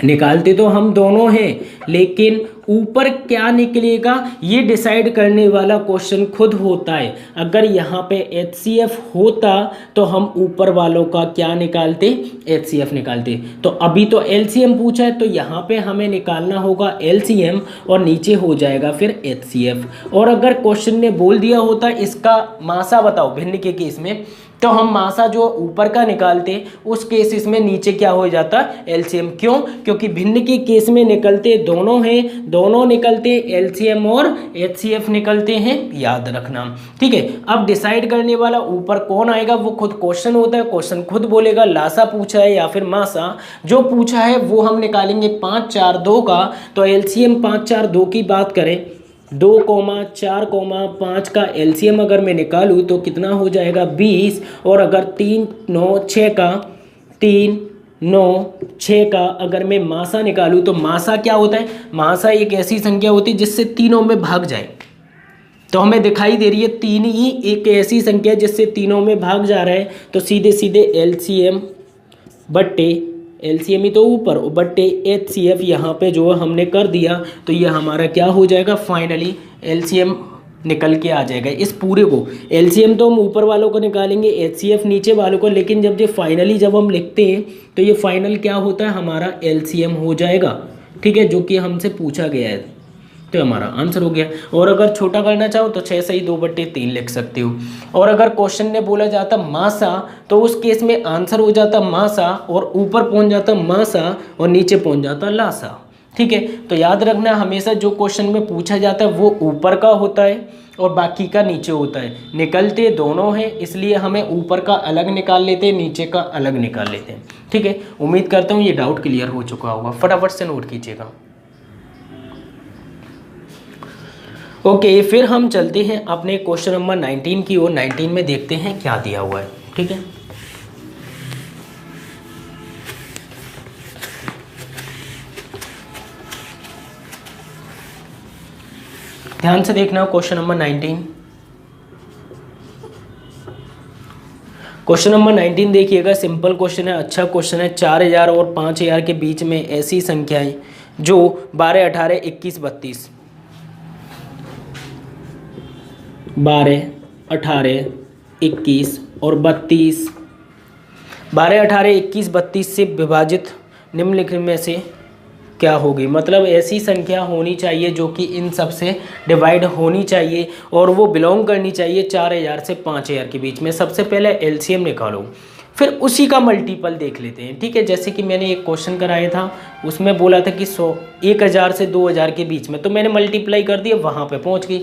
निकालते तो हम दोनों हैं, लेकिन ऊपर क्या निकलेगा ये डिसाइड करने वाला क्वेश्चन खुद होता है। अगर यहाँ पे एचसीएफ होता तो हम ऊपर वालों का क्या निकालते, एचसीएफ निकालते। तो अभी तो एलसीएम पूछा है तो यहाँ पे हमें निकालना होगा एलसीएम और नीचे हो जाएगा फिर एचसीएफ। और अगर क्वेश्चन ने बोल दिया होता इसका मासा बताओ भिन्न के केस में, तो हम मासा जो ऊपर का निकालते, उस केसेस में नीचे क्या हो जाता, एलसीएम। क्यों, क्योंकि भिन्न के केस में निकलते दोनों हैं, दोनों निकलते एलसीएम और एचसीएफ निकलते हैं, याद रखना, ठीक है। अब डिसाइड करने वाला ऊपर कौन आएगा वो खुद क्वेश्चन होता है, क्वेश्चन खुद बोलेगा लासा पूछा है या फिर मासा। जो पूछा है वो हम निकालेंगे 5 4 2 का। तो एलसीएम 5 4 2 की बात करें, 2,4,5 का एलसीएम अगर मैं निकालूँ तो कितना हो जाएगा 20। और अगर 3 9 6 का 3 9 6 का अगर मैं मासा निकालूँ तो मासा क्या होता है, मासा एक ऐसी संख्या होती है जिससे तीनों में भाग जाए। तो हमें दिखाई दे रही है 3 ही एक ऐसी संख्या जिससे तीनों में भाग जा रहा है। तो सीधे सीधे एलसीएम बट्टे, एलसीएम ही तो ऊपर, बट्टे एचसीएफ यहाँ पे जो हमने कर दिया। तो ये हमारा क्या हो जाएगा, फाइनली एलसीएम निकल के आ जाएगा इस पूरे को। एलसीएम तो हम ऊपर वालों को निकालेंगे, एचसीएफ नीचे वालों को, लेकिन जब ये फाइनली जब हम लिखते हैं तो ये फाइनल क्या होता है, हमारा एलसीएम हो जाएगा, ठीक है, जो कि हमसे पूछा गया है। तो हमारा आंसर हो गया। और अगर छोटा करना चाहो तो 6 सही 2/3 लिख सकते हो। और अगर क्वेश्चन ने बोला जाता मासा तो उस केस में आंसर हो जाता मासा, और ऊपर पहुंच जाता मासा और नीचे पहुंच जाता लासा, ठीक है। तो याद रखना हमेशा जो क्वेश्चन में पूछा जाता है वो ऊपर का होता है और बाकी का नीचे होता है। निकलते दोनों हैं, इसलिए हमें ऊपर का अलग निकाल लेते हैं, नीचे का अलग निकाल लेते हैं, ठीक है। उम्मीद करता हूँ ये डाउट क्लियर हो चुका होगा, फटाफट से नोट कीजिएगा। ओके, फिर हम चलते हैं अपने क्वेश्चन नंबर 19 की ओर। 19 में देखते हैं क्या दिया हुआ है, ठीक है। ध्यान से देखना क्वेश्चन नंबर 19। क्वेश्चन नंबर 19 देखिएगा, सिंपल क्वेश्चन है, अच्छा क्वेश्चन है। 4000 और 5000 के बीच में ऐसी संख्याएं जो 12 18 21 32 12 18 21 और 32 12 18 21 32 से विभाजित निम्नलिखित में से क्या होगी। मतलब ऐसी संख्या होनी चाहिए जो कि इन सब से डिवाइड होनी चाहिए और वो बिलोंग करनी चाहिए 4000 से 5000 के बीच में। सबसे पहले एलसीएम निकालो, फिर उसी का मल्टीपल देख लेते हैं, ठीक है। जैसे कि मैंने एक क्वेश्चन कराया था, उसमें बोला था कि 1000 से 2000 के बीच में, तो मैंने मल्टीप्लाई कर दिया, वहाँ पे पहुँच गई।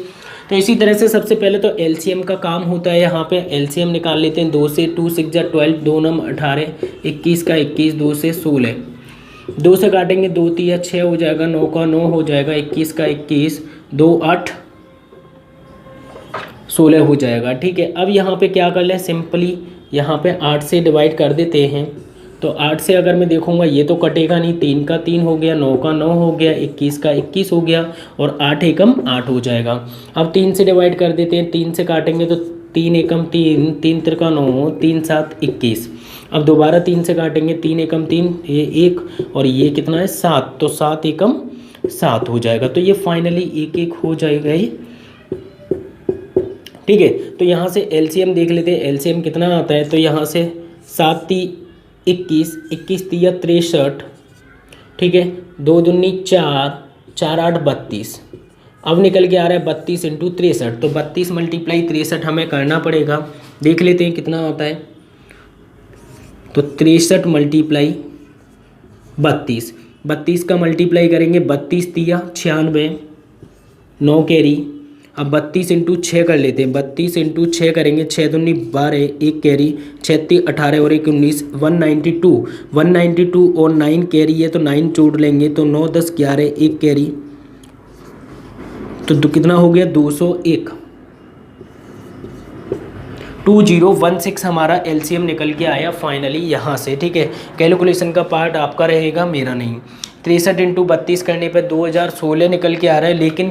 तो इसी तरह से सबसे पहले तो एलसीएम का काम होता है। यहाँ पे एलसीएम निकाल लेते हैं। 2 से 2 6 जा 12, 2 9 18, 21 का 21, 2 से 16, 2 से काटेंगे 2 3 6 हो जाएगा, 9 का 9 हो जाएगा, 21 का 21, 2 8 16 हो जाएगा, ठीक है। अब यहाँ पे क्या कर लें, सिंपली यहाँ पे 8 से डिवाइड कर देते हैं। तो 8 से अगर मैं देखूँगा ये तो कटेगा नहीं, 3 का 3 हो गया, 9 का 9 हो गया, 21 का 21 हो गया और 8 एकम 8 हो जाएगा। अब 3 से डिवाइड कर देते हैं, 3 से काटेंगे तो 3 एकम 3, 3 त्रिका 9, 3 7 21। अब दोबारा 3 से काटेंगे, 3 एकम 3, ये 1 और ये कितना है 7, तो 7 एकम 7 हो जाएगा। तो ये फाइनली 1 1 हो जाएगा ये, ठीक है। तो यहाँ से एलसीएम देख लेते हैं, एलसीएम कितना आता है। तो यहाँ से 7 3 21, 21 3 63, ठीक है, 2 दूनी 4, 4 8 32। अब निकल के आ रहा है 32 × 63, तो 32 × 63 हमें करना पड़ेगा। देख लेते हैं कितना आता है। तो 63 × 32, 32 का मल्टीप्लाई करेंगे, 32 3 96, 9 कैरी अब 32 इंटू 6 कर लेते हैं, 32 इंटू 6 करेंगे, 6 दूनी 12, एक कैरी, 36 18 और 1 19, 192, 192 और 9 कैरी है तो 9 जोड़ लेंगे तो 9 10 11, एक कैरी, तो कितना हो गया 201, 2016 हमारा एलसीएम निकल के आया फाइनली यहाँ से। ठीक है, कैलकुलेशन का पार्ट आपका रहेगा, मेरा नहीं। 63 इंटू 32 करने पर 2016 निकल के आ रहा है, लेकिन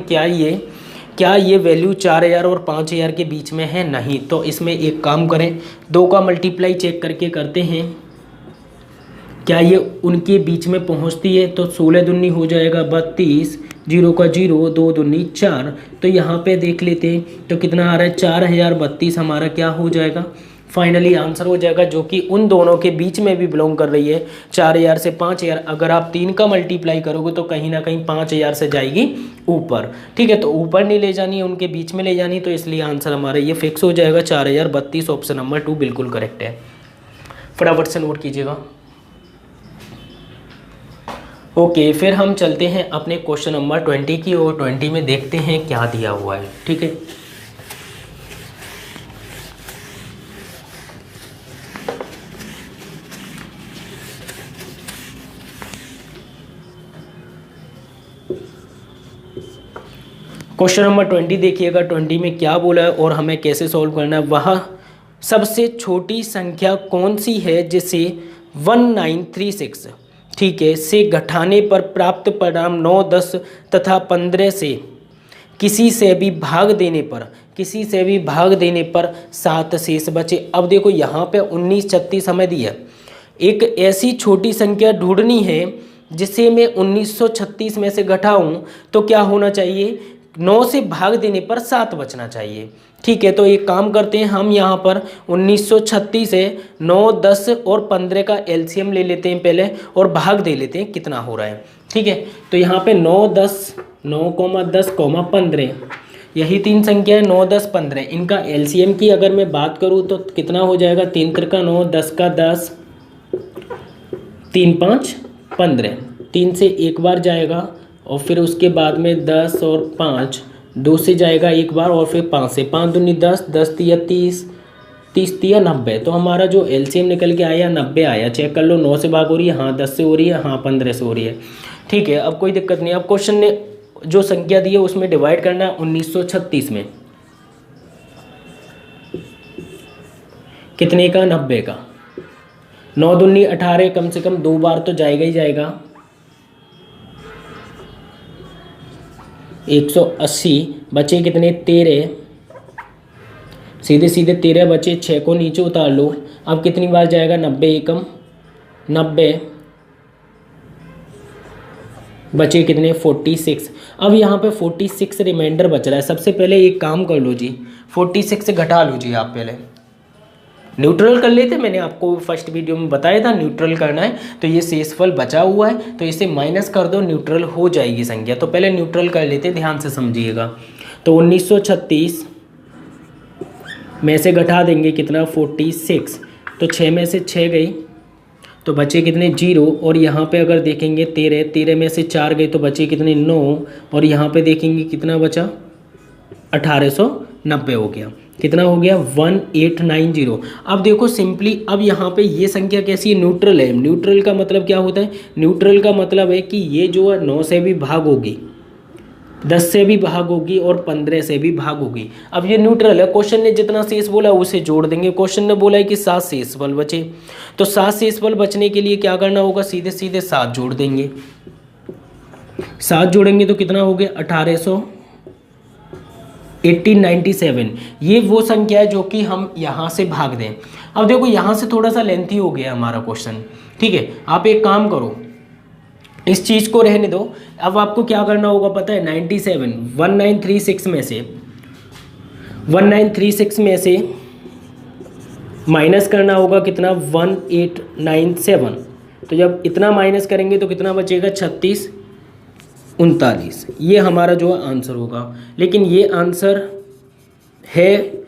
क्या ये वैल्यू 4000 और 5000 के बीच में है? नहीं। तो इसमें एक काम करें, 2 का मल्टीप्लाई चेक करके करते हैं, क्या ये उनके बीच में पहुंचती है? तो 16 दूनी हो जाएगा 32, 0 का 0, 2 दूनी 4, तो यहाँ पे देख लेते हैं तो कितना आ रहा है 4032 हमारा क्या हो जाएगा, फाइनली आंसर हो जाएगा, जो कि उन दोनों के बीच में भी बिलोंग कर रही है। 4000 से 5000 अगर आप 3 का मल्टीप्लाई करोगे तो कहीं ना कहीं 5000 से जाएगी ऊपर। ठीक है, तो ऊपर नहीं ले जानी है, उनके बीच में ले जानी, तो इसलिए आंसर हमारा ये फिक्स हो जाएगा 4032, ऑप्शन नंबर 2 बिल्कुल करेक्ट है। फटाफट से नोट कीजिएगा। ओके, फिर हम चलते हैं अपने क्वेश्चन नंबर 20 की और 20 में देखते हैं क्या दिया हुआ है। ठीक है, क्वेश्चन नंबर 20 देखिएगा, 20 में क्या बोला है और हमें कैसे सॉल्व करना है। वह सबसे छोटी संख्या कौन सी है जिसे 1936 ठीक है से घटाने पर प्राप्त परिणाम 9 10 तथा 15 से किसी से भी भाग देने पर 7 शेष बचे। अब देखो यहाँ पे 19 36 हमें दी है, एक ऐसी छोटी संख्या ढूंढनी है जिसे मैं 1936 में से घटाऊं तो क्या होना चाहिए, 9 से भाग देने पर 7 बचना चाहिए। ठीक है, तो एक काम करते हैं, हम यहाँ पर 1936 से 9 10 और 15 का एलसीएम ले लेते हैं पहले और भाग दे लेते हैं कितना हो रहा है। ठीक है, तो यहाँ पे 9 10 15 यही 3 संख्या है, 9 10 15, इनका एलसीएम की अगर मैं बात करूँ तो कितना हो जाएगा, 3 3 9 10 का 10, 3 5 15, 3 से एक बार जाएगा और फिर उसके बाद में 10 और 5 2 से जाएगा एक बार और फिर 5 से, 5 दूनी 10, 10 तिया 30, 30 तिया 90, तो हमारा जो एलसीएम निकल के आया 90 आया। चेक कर लो, 9 से भाग हो रही है, हाँ 10 से हो रही है, हाँ 15 से हो रही है। ठीक है, अब कोई दिक्कत नहीं। अब क्वेश्चन ने जो संख्या दी है उसमें डिवाइड करना है 1936 में, कितने का, 90 का, 9 दूनी 18, कम से कम 2 बार तो जाएगा ही जाएगा, 180 बचे कितने 13, सीधे सीधे 13 बचे, 6 को नीचे उतार लो। अब कितनी बार जाएगा, 90 एकम 90, बचे कितने 46। अब यहाँ पे 46 रिमाइंडर बच रहा है। सबसे पहले एक काम कर लो जी, 46 से घटा लो जी, आप पहले न्यूट्रल कर लेते। मैंने आपको फर्स्ट वीडियो में बताया था न्यूट्रल करना है, तो ये शेषफल बचा हुआ है तो इसे माइनस कर दो, न्यूट्रल हो जाएगी संख्या। तो पहले न्यूट्रल कर लेते, ध्यान से समझिएगा। तो 1936 में से घटा देंगे कितना 46, तो 6 में से 6 गई तो बचे कितने 0, और यहाँ पे अगर देखेंगे 13, 13 में से 4 गए तो बचे कितने 9, और यहाँ पे देखेंगे कितना बचा 1890 हो गया। कितना हो गया 1890। अब देखो सिंपली, अब यहाँ पे ये संख्या कैसी है, न्यूट्रल है। न्यूट्रल का मतलब क्या होता है, न्यूट्रल का मतलब है कि ये जो है 9 से भी भाग होगी, 10 से भी भाग होगी और 15 से भी भाग होगी। अब ये न्यूट्रल है। क्वेश्चन ने जितना शेष बोला उसे जोड़ देंगे। क्वेश्चन ने बोला है कि 7 शेषफल बचे, तो 7 शेषफल बचने के लिए क्या करना होगा, सीधे सीधे 7 जोड़ देंगे। 7 जोड़ेंगे तो कितना हो गया 1897। ये वो संख्या है जो कि हम यहाँ से भाग दें। अब देखो यहाँ से थोड़ा सा लेंथी हो गया हमारा क्वेश्चन। ठीक है, आप एक काम करो, इस चीज़ को रहने दो। अब आपको क्या करना होगा पता है, 97 1936 में से माइनस करना होगा कितना 1897। तो जब इतना माइनस करेंगे तो कितना बचेगा 36 39। ये हमारा जो आंसर होगा। लेकिन ये आंसर है,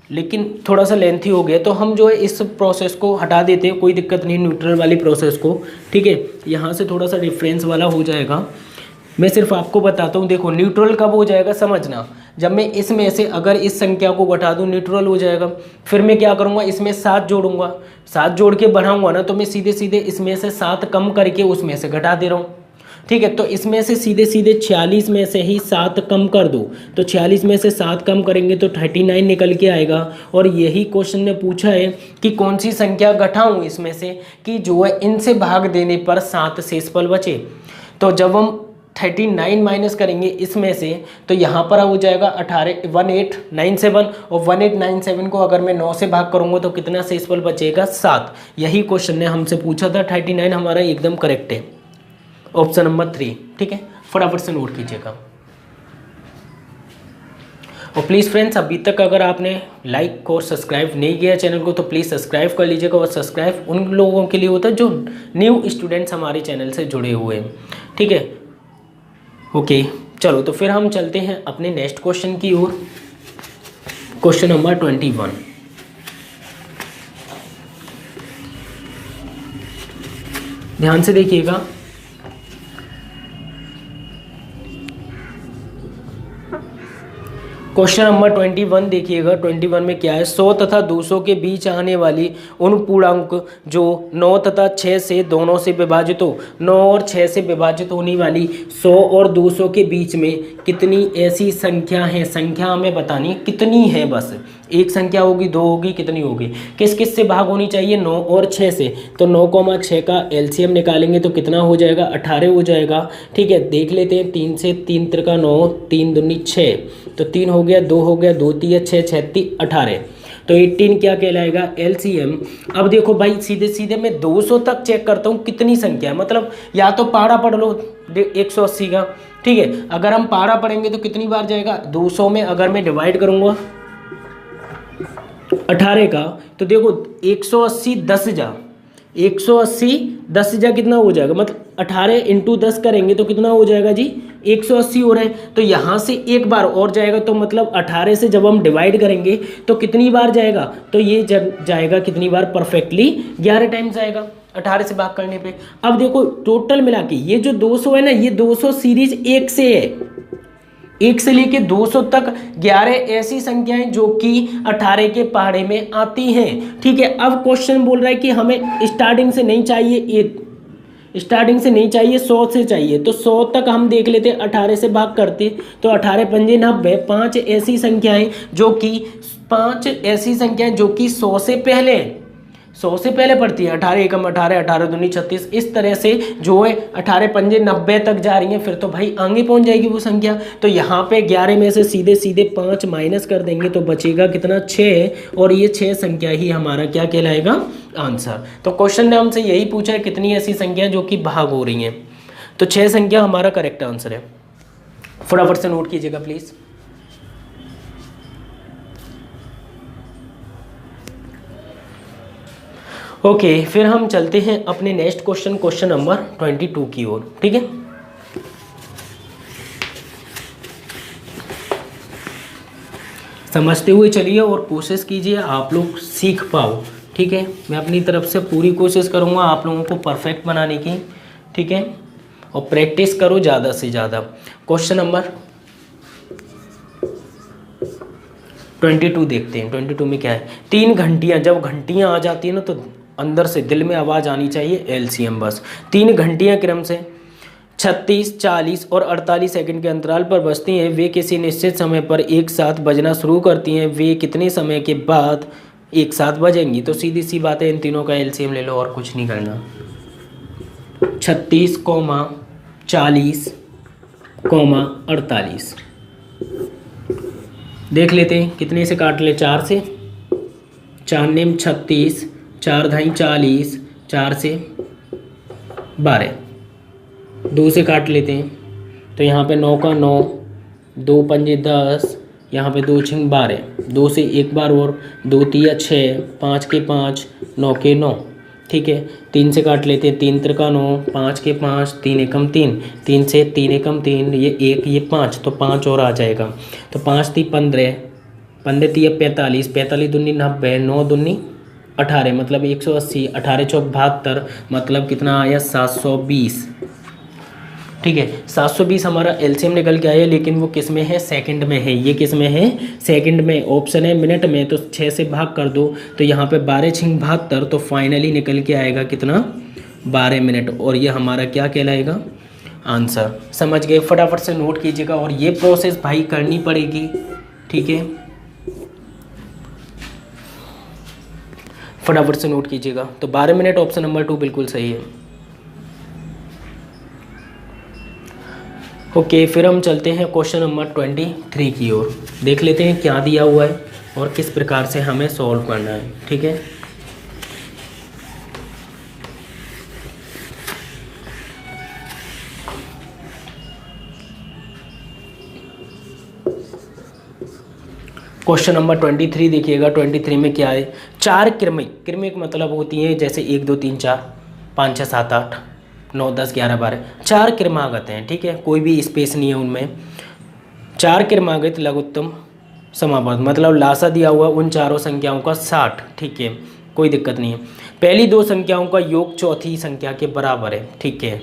लेकिन थोड़ा सा लेंथी हो गया, तो हम जो है इस प्रोसेस को हटा देते हैं, कोई दिक्कत नहीं, न्यूट्रल वाली प्रोसेस को। ठीक है, यहाँ से थोड़ा सा डिफरेंस वाला हो जाएगा। मैं सिर्फ आपको बताता हूँ। देखो न्यूट्रल कब हो जाएगा समझना, जब मैं इसमें से अगर इस संख्या को घटा दूँ न्यूट्रल हो जाएगा। फिर मैं क्या करूँगा, इसमें 7 जोड़ूंगा, 7 जोड़ के बढ़ाऊंगा ना, तो मैं सीधे सीधे इसमें से 7 कम करके उसमें से घटा दे रहा हूँ। ठीक है, तो इसमें से सीधे सीधे 46 में से ही 7 कम कर दो, तो 46 में से 7 कम करेंगे तो 39 निकल के आएगा। और यही क्वेश्चन ने पूछा है कि कौन सी संख्या घटाऊं इसमें से कि जो है इनसे भाग देने पर 7 शेषफल बचे। तो जब हम 39 माइनस करेंगे इसमें से, तो यहाँ पर हो जाएगा 1897, और 1897 को अगर मैं 9 से भाग करूँगा तो कितना शेषफल बचेगा, 7। यही क्वेश्चन ने हमसे पूछा था, 39 हमारा एकदम करेक्ट है, ऑप्शन नंबर 3। ठीक है, फटाफट से नोट कीजिएगा। और प्लीज़ फ्रेंड्स, अभी तक अगर आपने लाइक और सब्सक्राइब नहीं किया चैनल को तो प्लीज़ सब्सक्राइब कर लीजिएगा। और सब्सक्राइब उन लोगों के लिए होता है जो न्यू स्टूडेंट्स हमारे चैनल से जुड़े हुए हैं। ठीक है, ओके, चलो तो फिर हम चलते हैं अपने नेक्स्ट क्वेश्चन की ओर। Question number 21। ध्यान से देखिएगा। क्वेश्चन नंबर 21 देखिएगा। 21 में क्या है, 100 तथा 200 के बीच आने वाली उन पूर्णांक जो 9 तथा 6 से दोनों से विभाजित हो, 9 और 6 से विभाजित होने वाली 100 और 200 के बीच में कितनी ऐसी संख्या है, संख्या हमें बतानी कितनी है, बस एक संख्या होगी, 2 होगी, कितनी होगी, किस किस से भाग होनी चाहिए, 9 और 6 से। तो 9,6 का एलसीएम निकालेंगे तो कितना हो जाएगा, 18 हो जाएगा। ठीक है, देख लेते हैं, 3 से 3 त्रिका 9, 3 दूनी 6, तो 3 हो गया, 2 हो गया, 2 3 6, 6 3 18, तो 18 क्या कहलाएगा, एलसीएम। अब देखो भाई, सीधे सीधे मैं 200 तक चेक करता हूँ कितनी संख्या है, मतलब या तो पारा पढ़ लो 180 का। ठीक है, अगर हम पारा पढ़ेंगे तो कितनी बार जाएगा, 200 में अगर मैं डिवाइड करूँगा 18 का, तो देखो 180 10 जा, 180 10 जा कितना हो जाएगा, मतलब 18 इंटू 10 करेंगे तो कितना हो जाएगा जी, 180 हो रहा है। तो यहाँ से एक बार और जाएगा, तो मतलब 18 से जब हम डिवाइड करेंगे तो कितनी बार जाएगा, तो ये जाएगा कितनी बार, परफेक्टली 11 टाइम्स जाएगा 18 से भाग करने पे। अब देखो टोटल मिला के ये जो 200 है ना, ये 200 सीरीज 1 से है, 1 से लेके 200 तक 11 ऐसी संख्याएं जो कि 18 के पहाड़े में आती हैं। ठीक है, अब क्वेश्चन बोल रहा है कि हमें स्टार्टिंग से नहीं चाहिए, स्टार्टिंग से नहीं चाहिए, 100 से चाहिए। तो 100 तक हम देख लेते, 18 से भाग करते तो 18 पंजे 90, 5 ऐसी संख्याएं जो कि 100 से पहले, 100 से पहले पड़ती है। 18 एकम 18, 18 दूनी 36, इस तरह से जो है 18 पंजे 90 तक जा रही हैं, फिर तो भाई आगे पहुंच जाएगी वो संख्या। तो यहाँ पे 11 में से सीधे सीधे 5 माइनस कर देंगे तो बचेगा कितना, 6, और ये 6 संख्या ही हमारा क्या कहलाएगा, आंसर। तो क्वेश्चन ने हमसे यही पूछा है कितनी ऐसी संख्या जो कि भाग हो रही हैं, तो 6 संख्या हमारा करेक्ट आंसर है। फटाफट से नोट कीजिएगा प्लीज। ओके, फिर हम चलते हैं अपने नेक्स्ट क्वेश्चन, क्वेश्चन नंबर 22 की ओर। ठीक है, समझते हुए चलिए और कोशिश कीजिए आप लोग सीख पाओ। ठीक है, मैं अपनी तरफ से पूरी कोशिश करूँगा आप लोगों को परफेक्ट बनाने की। ठीक है, और प्रैक्टिस करो ज़्यादा से ज़्यादा। क्वेश्चन नंबर 22 देखते हैं। 22 में क्या है, 3 घंटियाँ, जब घंटियाँ आ जाती हैं ना तो अंदर से दिल में आवाज़ आनी चाहिए एलसीएम, बस 3 घंटियाँ क्रम से 36, 40 और 48 सेकंड के अंतराल पर बजती हैं। वे किसी निश्चित समय पर एक साथ बजना शुरू करती हैं, वे कितने समय के बाद एक साथ बजेंगी। तो सीधी सी बात है, इन तीनों का एलसीएम ले लो और कुछ नहीं करना। 36, 40, 48 देख लेते हैं कितने से काट ले, 4 से, 4 नेम 36, 4 धाई 40, 4 से 12, 2 से काट लेते हैं तो यहाँ पे 9 का 9, 2 पंजे 10, यहाँ पे 2 छिंग 12, 2 से एक बार और, 2 तिया 6, 5 के 5, 9 के 9। ठीक है, 3 से काट लेते हैं, 3 त्रिका 9, 5 के 5, 3 एकम 3, 3 से 3 एकम 3, ये 1 ये 5, तो 5 और आ जाएगा। तो 5 ती 15, 15 तिया 45, 45 दूनी 90, 9 दूनी 18, मतलब 180, 18 चौक 72, मतलब कितना आया 720। ठीक है। 720 हमारा एलसीएम निकल के आया, लेकिन वो किस में है, सेकंड में है। ये किस में है, सेकंड में। ऑप्शन है मिनट में, तो 6 से भाग कर दो, तो यहाँ पे 12 छिंग 72, तो फाइनली निकल के आएगा कितना, 12 मिनट। और ये हमारा क्या कहलाएगा, आंसर। समझ गए, फटाफट से नोट कीजिएगा। और ये प्रोसेस भाई करनी पड़ेगी, ठीक है, फटाफट से नोट कीजिएगा। तो 12 मिनट ऑप्शन नंबर 2 बिल्कुल सही है। ओके, फिर हम चलते हैं क्वेश्चन नंबर 23 की ओर। देख लेते हैं क्या दिया हुआ है और किस प्रकार से हमें सॉल्व करना है, ठीक है। क्वेश्चन नंबर 23 देखिएगा। 23 में क्या है, 4 क्रमिक, क्रमिक मतलब होती है जैसे 1 2 3 4 5 6 7 8 9 10 11 12, 4 क्रमागत हैं, ठीक है, कोई भी स्पेस नहीं है उनमें। 4 क्रमागत लघुत्तम समापद मतलब लासा दिया हुआ उन चारों संख्याओं का 60, ठीक है, कोई दिक्कत नहीं है। पहली 2 संख्याओं का योग चौथी संख्या के बराबर है, ठीक है।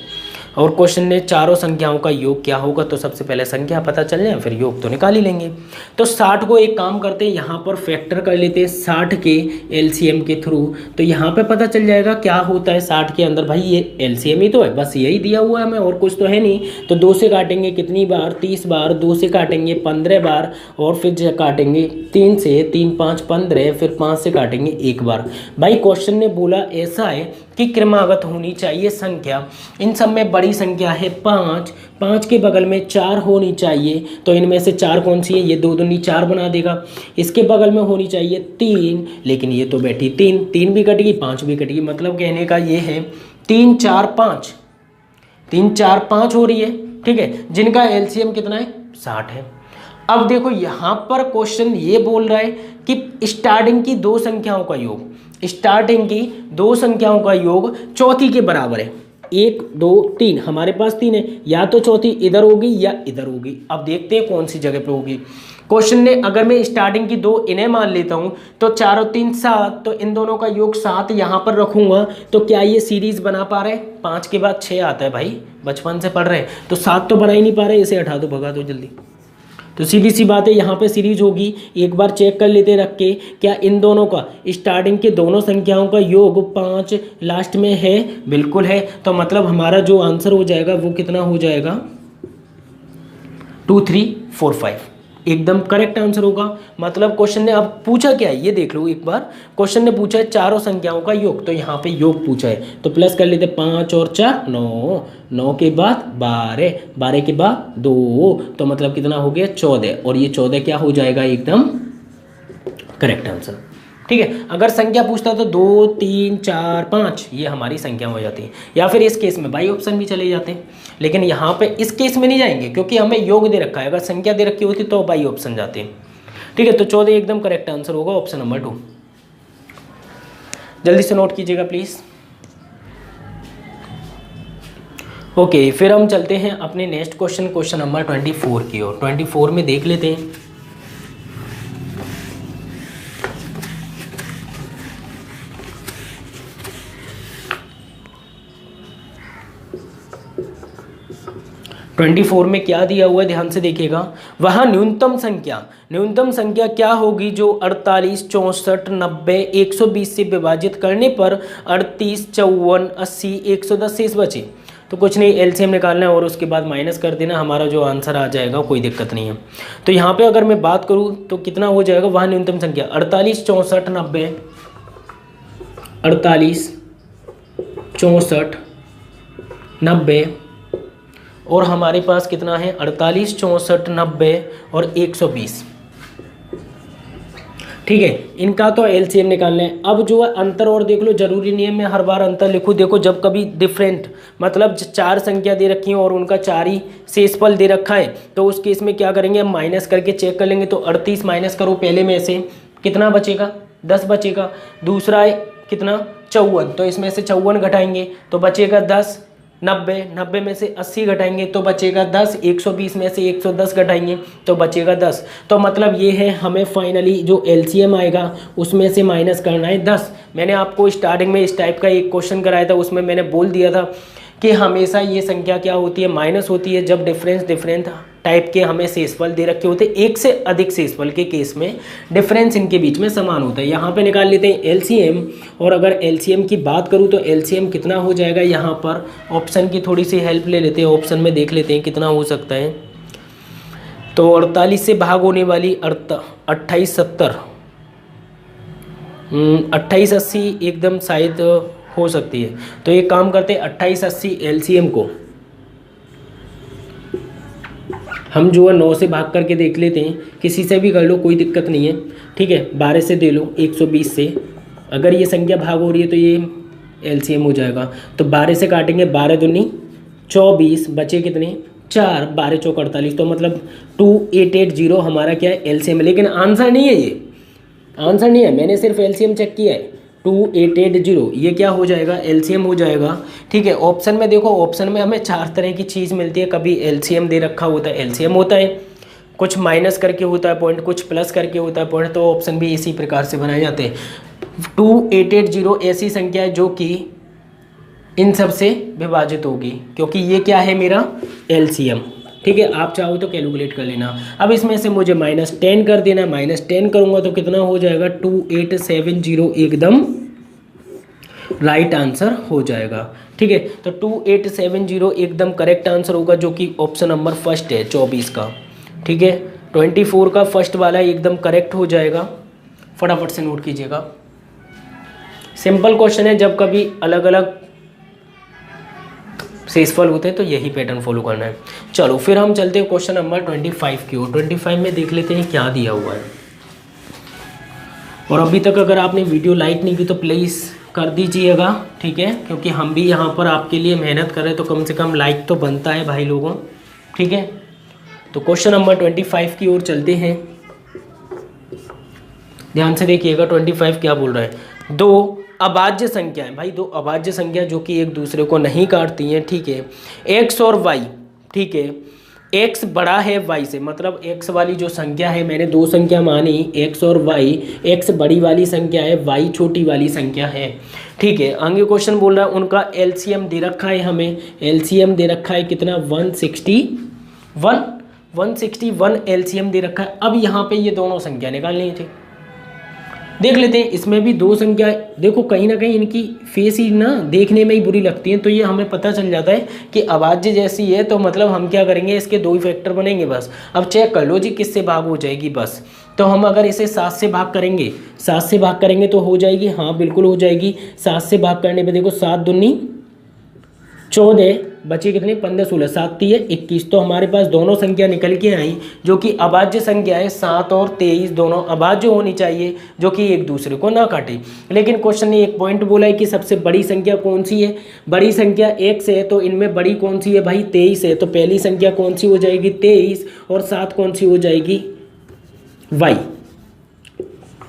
और क्वेश्चन ने चारों संख्याओं का योग क्या होगा, तो सबसे पहले संख्या पता चल जाए, फिर योग तो निकाल ही लेंगे। तो 60 को एक काम करते हैं, यहाँ पर फैक्टर कर लेते हैं 60 के एलसीएम के थ्रू। तो यहाँ पे पता चल जाएगा क्या होता है 60 के अंदर। भाई ये एलसीएम ही तो है, बस यही दिया हुआ है हमें, और कुछ तो है नहीं। तो 2 से काटेंगे कितनी बार, 30 बार, 2 से काटेंगे 15 बार, और फिर काटेंगे 3 से, 3 5 15, फिर 5 से काटेंगे 1 बार। भाई क्वेश्चन ने बोला ऐसा है कि क्रमागत होनी चाहिए संख्या, इन सब में बड़ी संख्या है 5, 5 के बगल में 4 होनी चाहिए। तो इनमें से 4 कौन सी है, ये 2 दूनी 4 बना देगा। इसके बगल में होनी चाहिए 3, लेकिन ये तो बैठी 3, 3 भी कटेगी 5 भी कटेगी। मतलब कहने का ये है 3 4 5, 3 4 5 हो रही है, ठीक है, जिनका एलसीएम कितना है, 60 है। अब देखो यहाँ पर क्वेश्चन ये बोल रहा है कि स्टार्टिंग की 2 संख्याओं का योग, स्टार्टिंग की 2 संख्याओं का योग चौथी के बराबर है। 1 2 3 हमारे पास 3 है, या तो चौथी इधर होगी या इधर होगी। अब देखते हैं कौन सी जगह पे होगी। क्वेश्चन ने अगर मैं स्टार्टिंग की 2 इन्हें मान लेता हूं, तो 4 और 3 7, तो इन दोनों का योग 7 यहां पर रखूंगा, तो क्या ये सीरीज बना पा रहे, 5 के बाद 6 आता है भाई, बचपन से पढ़ रहे हैं, तो 7 तो बना ही नहीं पा रहे, इसे हटा दो, भगा दो जल्दी। तो सीधी सी बात है, यहाँ पे सीरीज होगी। एक बार चेक कर लेते रख के, क्या इन दोनों का स्टार्टिंग के दोनों संख्याओं का योग 5 लास्ट में है, बिल्कुल है। तो मतलब हमारा जो आंसर हो जाएगा वो कितना हो जाएगा, 2 3 4 5, एकदम करेक्ट आंसर होगा। मतलब क्वेश्चन ने अब पूछा क्या है ये देख लो एक बार। क्वेश्चन ने पूछा है चारों संख्याओं का योग, तो यहाँ पे योग पूछा है, तो प्लस कर लेते 5 और 4 9, 9 के बाद 12, 12 के बाद 2, तो मतलब कितना हो गया 14, और ये 14 क्या हो जाएगा, एकदम करेक्ट आंसर, ठीक है। अगर संख्या पूछता तो 2 3 4 5 ये हमारी संख्या हो जाती है, या फिर इस केस में बाई ऑप्शन भी चले जाते हैं, लेकिन यहाँ पे इस केस में नहीं जाएंगे क्योंकि हमें योग दे रखा है। अगर संख्या दे रखी होती तो बाई ऑप्शन जाते हैं, ठीक है। तो 14 एकदम करेक्ट आंसर होगा, ऑप्शन नंबर 2। जल्दी से नोट कीजिएगा प्लीज। ओके, फिर हम चलते हैं अपने नेक्स्ट क्वेश्चन, क्वेश्चन नंबर 24 की ओर। 24 में देख लेते हैं। ट्वेंटी 24 में क्या दिया हुआ है, ध्यान से देखिएगा। वहाँ न्यूनतम संख्या क्या होगी जो 48 64 90 120 से विभाजित करने पर 38 54 80 110 शेष बचे। तो कुछ नहीं, एलसीएम निकालना है और उसके बाद माइनस कर देना, हमारा जो आंसर आ जाएगा, कोई दिक्कत नहीं है। तो यहाँ पे अगर मैं बात करूँ तो कितना हो जाएगा, वहाँ न्यूनतम संख्या 48 64 90, 48 64 90, और हमारे पास कितना है 48 64 90 और 120, ठीक है। इनका तो एलसीएम निकालना है। अब जो है अंतर, और देख लो, जरूरी नहीं है मैं हर बार अंतर लिखूँ। देखो जब कभी डिफरेंट मतलब 4 संख्या दे रखी है और उनका 4 ही शेषफल दे रखा है, तो उस केस में क्या करेंगे, हम माइनस करके चेक कर लेंगे। तो 38 माइनस करो पहले में से, कितना बचेगा, 10 बचेगा। दूसरा है कितना 54, तो इसमें से 54 घटाएंगे तो बचेगा 10। 90 में से 80 घटाएंगे तो बचेगा 10। 120 में से 110 घटाएंगे तो बचेगा 10। तो मतलब ये है, हमें फाइनली जो एलसीएम आएगा उसमें से माइनस करना है 10। मैंने आपको स्टार्टिंग में इस टाइप का एक क्वेश्चन कराया था, उसमें मैंने बोल दिया था कि हमेशा ये संख्या क्या होती है, माइनस होती है जब डिफरेंट टाइप के हमें शेषफल दे रखे होते हैं। एक से अधिक शेषफल के केस में डिफरेंस इनके बीच में समान होता है। यहाँ पे निकाल लेते हैं एलसीएम, और अगर एलसीएम की बात करूँ तो एलसीएम कितना हो जाएगा, यहाँ पर ऑप्शन की थोड़ी सी हेल्प ले लेते हैं, ऑप्शन में देख लेते हैं कितना हो सकता है। तो 48 से भाग होने वाली 2870, 2880 एकदम शायद हो सकती है। तो एक काम करते हैं 2880 एलसीएम को हम जो है 9 से भाग करके देख लेते हैं, किसी से भी कर लो कोई दिक्कत नहीं है, ठीक है। 12 से दे लो 120 से, अगर ये संख्या भाग हो रही है तो ये एलसीएम हो जाएगा। तो 12 से काटेंगे, 12 दूनी 24, बचे कितने 4, 12 चौक 48, तो मतलब 2880 हमारा क्या है एलसीएम। लेकिन आंसर नहीं है, ये आंसर नहीं है, मैंने सिर्फ एलसीएम चेक किया है। 2880 ये क्या हो जाएगा, एलसीएम हो जाएगा, ठीक है। ऑप्शन में देखो, ऑप्शन में हमें 4 तरह की चीज़ मिलती है। कभी एलसीएम दे रखा होता है, एलसीएम होता है, कुछ माइनस करके होता है पॉइंट, कुछ प्लस करके होता है पॉइंट, तो ऑप्शन भी इसी प्रकार से बनाए जाते हैं। 2880 ऐसी संख्या है जो कि इन सब से विभाजित होगी, क्योंकि ये क्या है मेरा एलसीएम, ठीक है। आप चाहो तो कैलकुलेट कर लेना। अब इसमें से मुझे -10 कर देना है, -10 करूँगा तो कितना हो जाएगा 2870 एकदम राइट आंसर हो जाएगा, ठीक है। तो 2870 एकदम करेक्ट आंसर होगा, जो कि ऑप्शन नंबर फर्स्ट है 24 का, ठीक है। 24 का फर्स्ट वाला एकदम करेक्ट हो जाएगा, फटाफट से नोट कीजिएगा। सिंपल क्वेश्चन है, जब कभी अलग अलग शेषफल होते हैं तो यही पैटर्न फॉलो करना है। चलो फिर हम चलते हैं क्वेश्चन नंबर 25 की ओर। 25 में देख लेते हैं क्या दिया हुआ है। और अभी तक अगर आपने वीडियो लाइक नहीं की तो प्लीज़ कर दीजिएगा, ठीक है, क्योंकि हम भी यहाँ पर आपके लिए मेहनत कर रहे हैं, तो कम से कम लाइक तो बनता है भाई लोगों, ठीक है। तो क्वेश्चन नंबर 25 की ओर चलते हैं, ध्यान से देखिएगा 25 क्या बोल रहा है। दो अभाज्य संख्या है भाई, दो अभाज्य संख्या जो कि एक दूसरे को नहीं काटती हैं, ठीक है। एक्स और वाई, ठीक है, एक्स बड़ा है वाई से, मतलब एक्स वाली जो संख्या है, मैंने दो संख्या मानी एक्स और वाई, एक्स बड़ी वाली संख्या है, वाई छोटी वाली संख्या है, ठीक है। आगे क्वेश्चन बोल रहा है उनका एलसीएम दे रखा है, हमें एलसीएम दे रखा है कितना 161 एलसीएम दे रखा है। अब यहाँ पे ये दोनों संख्या निकालनी थी, देख लेते हैं। इसमें भी दो संख्या, देखो कहीं ना कहीं इनकी फेस ही ना देखने में ही बुरी लगती है, तो ये हमें पता चल जाता है कि अभाज्य जैसी है, तो मतलब हम क्या करेंगे, इसके दो ही फैक्टर बनेंगे बस। अब चेक कर लो जी किससे भाग हो जाएगी बस। तो हम अगर इसे 7 से भाग करेंगे, 7 से भाग करेंगे तो हो जाएगी, हाँ बिल्कुल हो जाएगी। 7 से भाग करने पर देखो 7 दूनी 14, बचे कितने 15 16, 7 3 21। तो हमारे पास दोनों संख्या निकल के आई जो कि अभाज्य संख्या है। 7 और 23 दोनों अभाज्य होनी चाहिए, जो कि एक दूसरे को ना काटे। लेकिन क्वेश्चन ने एक पॉइंट बोला है कि सबसे बड़ी संख्या कौन सी है, बड़ी संख्या x है, तो इनमें बड़ी कौन सी है भाई 23 है। तो पहली संख्या कौन सी हो जाएगी 23, और 7 कौन सी हो जाएगी y,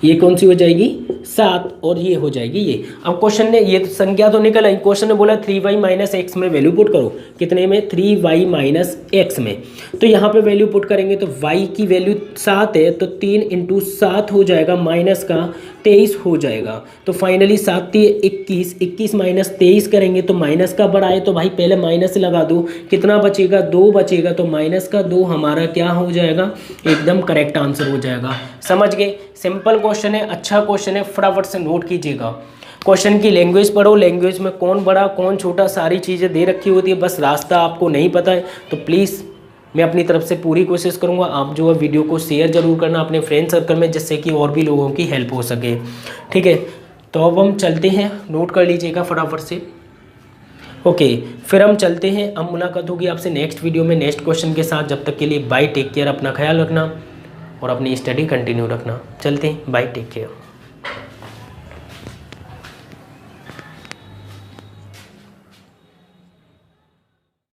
ये कौन सी हो जाएगी 7, और ये हो जाएगी ये। अब क्वेश्चन ने ये संख्या तो निकल आई, क्वेश्चन ने बोला 3y माइनस एक्स में वैल्यू पुट करो, कितने में 3y माइनस एक्स में। तो यहाँ पे वैल्यू पुट करेंगे तो y की वैल्यू 7 है, तो 3 × 7 हो जाएगा, माइनस का 23 हो जाएगा। तो फाइनली 7 3 21, 21 माइनस 23 करेंगे तो माइनस का बड़ा है, तो भाई पहले माइनस लगा दो, कितना बचेगा 2 बचेगा, तो माइनस का 2 हमारा क्या हो जाएगा, एकदम करेक्ट आंसर हो जाएगा। समझ गए, सिंपल क्वेश्चन है, अच्छा क्वेश्चन है, फटाफट से नोट कीजिएगा। क्वेश्चन की लैंग्वेज पढ़ो, लैंग्वेज में कौन बड़ा कौन छोटा सारी चीज़ें दे रखी होती है, बस रास्ता आपको नहीं पता है तो प्लीज़ मैं अपनी तरफ से पूरी कोशिश करूंगा, आप जो है वीडियो को शेयर जरूर करना अपने फ्रेंड सर्कल में, जिससे कि और भी लोगों की हेल्प हो सके, ठीक है। तो अब हम चलते हैं, नोट कर लीजिएगा फटाफट से। ओके, फिर हम चलते हैं, अब मुलाकात होगी आपसे नेक्स्ट वीडियो में नेक्स्ट क्वेश्चन के साथ। जब तक के लिए बाय, टेक केयर, अपना ख्याल रखना और अपनी स्टडी कंटिन्यू रखना। चलते हैं, बाय, टेक केयर।